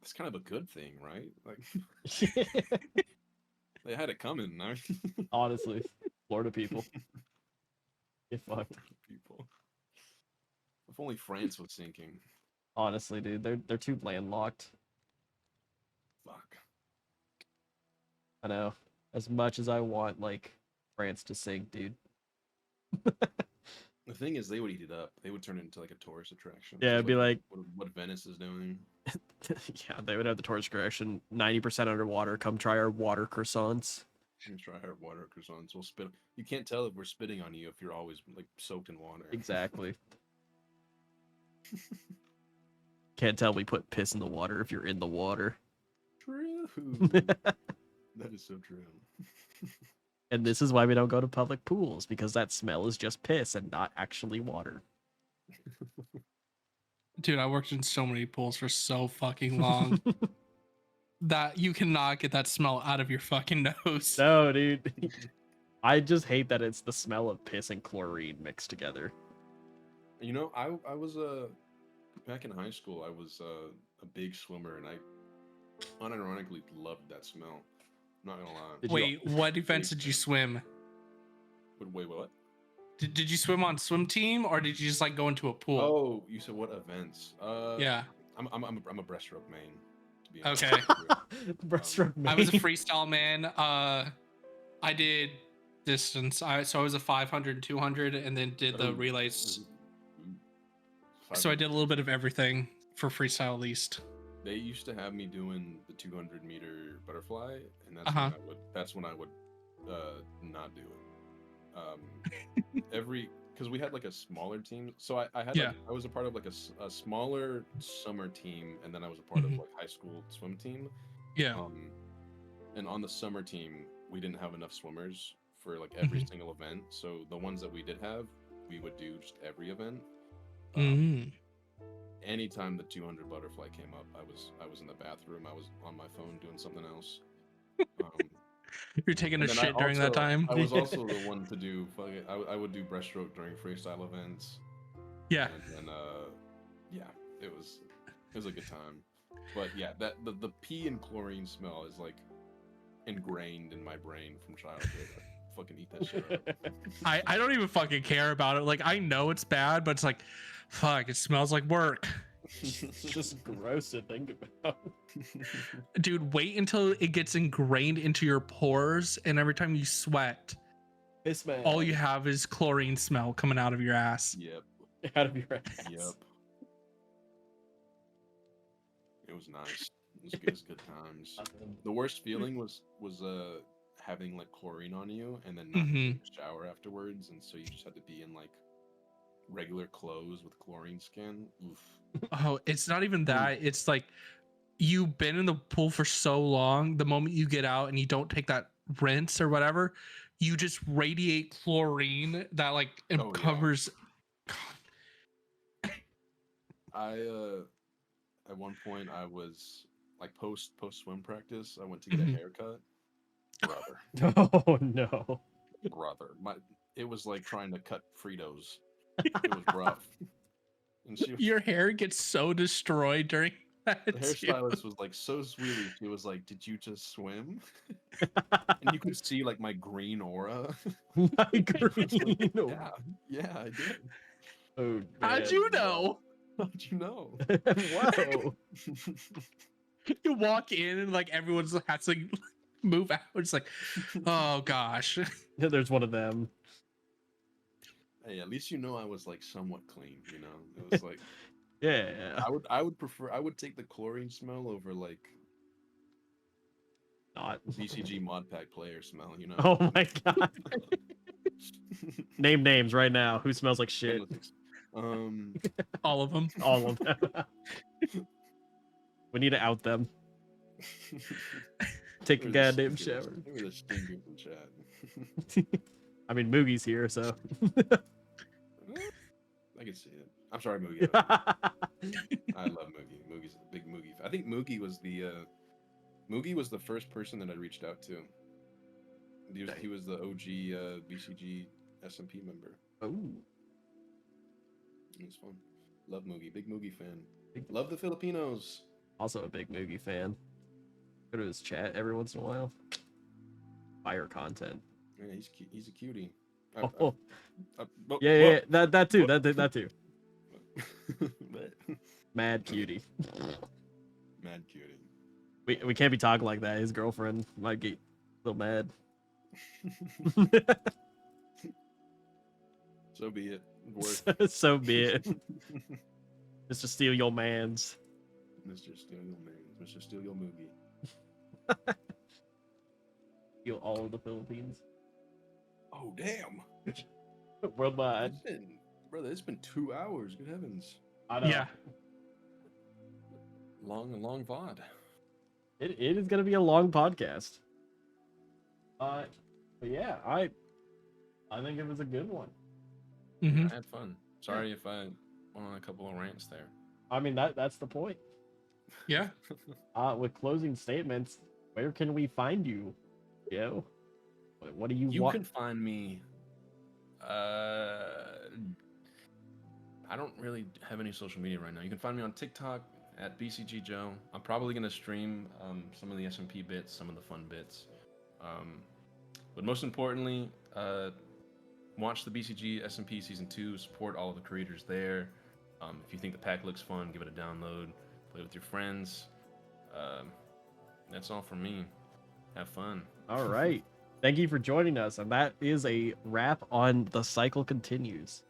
S2: it's kind of a good thing, right? Like, they had it coming. I mean,
S1: Honestly, Florida people, get fucked.
S2: people. If only France was sinking.
S1: Honestly, dude, they're too landlocked.
S2: Fuck.
S1: I know. As much as I want like France to sink, dude.
S2: The thing is, they would eat it up. They would turn it into like a tourist attraction.
S1: Yeah,
S2: just
S1: it'd be like
S2: what Venice is doing.
S1: yeah, they would have the tourist attraction 90% underwater. Come try our water croissants.
S2: And try our water croissants. We'll spit. You can't tell if we're spitting on you if you're always like soaked in water.
S1: Exactly. Can't tell we put piss in the water if you're in the water.
S2: True. That is so true.
S1: And this is why we don't go to public pools, because that smell is just piss and not actually water.
S3: Dude, I worked in so many pools for so fucking long that you cannot get that smell out of your fucking nose.
S1: No, dude. I just hate that it's the smell of piss and chlorine mixed together.
S2: You know, I was back in high school. I was a big swimmer, and I unironically loved that smell. Not gonna lie.
S1: Did you-
S3: Wait, what events did you swim?
S2: But wait, what?
S3: Did you swim on swim team or did you just like go into a pool?
S2: Oh, you said what events?
S3: Yeah.
S2: I'm a breaststroke main. To be honest
S3: Okay.
S2: with you.
S1: Breaststroke
S3: I was a
S1: main.
S3: freestyle man. I did distance. So I was a 500 and 200 and then did the
S2: Oh,
S3: relays.
S2: ooh.
S3: So I did a little bit of everything for freestyle at least.
S2: They used to have me doing the 200-meter butterfly, and
S3: Uh-huh.
S2: that's when I would not do it. Because we had like a smaller team, so I had
S3: Yeah.
S2: like, I was a part of like a smaller summer team, and then I was a part
S3: Mhm.
S2: of like high school swim team.
S3: Yeah.
S2: And on the summer team, we didn't have enough swimmers for like every
S3: Mhm.
S2: single event. So the ones that we did have, we would do just every event.
S3: Mm.
S2: Anytime the 200 butterfly came up, I was in the bathroom. I was on my phone doing something else.
S3: You're taking a
S2: And then
S3: shit during that time?
S2: I was also the one to do. I would do breaststroke during freestyle events.
S3: Yeah.
S2: And yeah, it was a good time. But yeah, that the pee and chlorine smell is like ingrained in my brain from childhood. I fucking eat that shit up.
S3: I don't even fucking care about it. Like I know it's bad, but it's like, fuck, it smells like work.
S1: It's just gross to think about.
S3: Dude, wait until it gets ingrained into your pores, and every time you sweat,
S1: Piss man.
S3: all you have is chlorine smell coming out of your ass.
S2: Yep.
S1: out of your ass.
S2: Yep. It was nice. It was good times. The worst feeling was having like chlorine on you and then not taking a shower afterwards, and so you just had to be in like regular clothes with chlorine skin. Oof.
S3: Oh, it's not even that. It's like you've been in the pool for so long. The moment you get out and you don't take that rinse or whatever, you just radiate chlorine that like it
S2: Oh, yeah.
S3: covers.
S2: I at one point I was like post swim practice. I went to get a haircut. Brother,
S1: Oh no.
S2: it was like trying to cut Fritos. It was rough. And she was,
S3: Your hair gets so destroyed during that.
S2: the
S3: too.
S2: hairstylist was like so sweetly. She was like, "Did you just swim?" And you could see like my green aura.
S1: My
S2: I was
S1: green.
S2: like, yeah, I did.
S1: Oh,
S3: How'd
S1: man.
S3: you know?
S2: How'd you know?
S1: Whoa.
S3: You walk in and like everyone's has to move out. It's like, oh gosh.
S1: There's one of them.
S2: Hey, at least you know I was like somewhat clean. You know, it was like
S1: Yeah.
S2: I would take the chlorine smell over like
S1: Not.
S2: BCG mod pack player smell. You know.
S1: Oh my god. Name names right now. Who smells like shit?
S3: All of them.
S1: All of them. We need to out them. Take a goddamn shower.
S2: Give me the stinker from chat.
S1: I mean, Moogie's here, so.
S2: could see it. I'm sorry, Moogie. I love Moogie. Moogie's a big Moogie. I think Moogie was the first person that I reached out to. He was the OG BCG SMP member.
S1: Oh,
S2: It was fun. Love Moogie. Big Moogie fan. Love the Filipinos.
S1: also a big Moogie fan. Go to his chat every once in a while. Fire content.
S2: Yeah, he's cute. He's a cutie.
S1: Oh, yeah, that too. That too. Mad cutie.
S2: Mad cutie.
S1: We can't be talking like that. His girlfriend might get a little mad.
S2: So be it. Worth.
S1: So be it. Mr. Steal Your Mans.
S2: Mr. Steal Your Man. Mr. Steal Your Moogie.
S1: Steal all of the Philippines.
S2: Oh damn.
S1: Worldwide.
S2: It's been 2 hours. Good heavens.
S1: I know.
S3: Yeah.
S2: Long VOD.
S1: It is gonna be a long podcast. But yeah, I think it was a good one.
S3: Hmm.
S2: I had fun. Sorry if I went on a couple of rants there.
S1: I mean that's the point.
S3: Yeah.
S1: With closing statements, where can we find you? Yo, what do you
S2: You
S1: want?
S2: can find me. I don't really have any social media right now. You can find me on TikTok at BCGJoe. I'm probably gonna stream some of the SMP bits, some of the fun bits. But most importantly, watch the BCG SMP Season 2. Support all of the creators there. If you think the pack looks fun, give it a download. Play with your friends. That's all from me. Have fun.
S1: All right. Thank you for joining us. And that is a wrap on The Cycle Continues.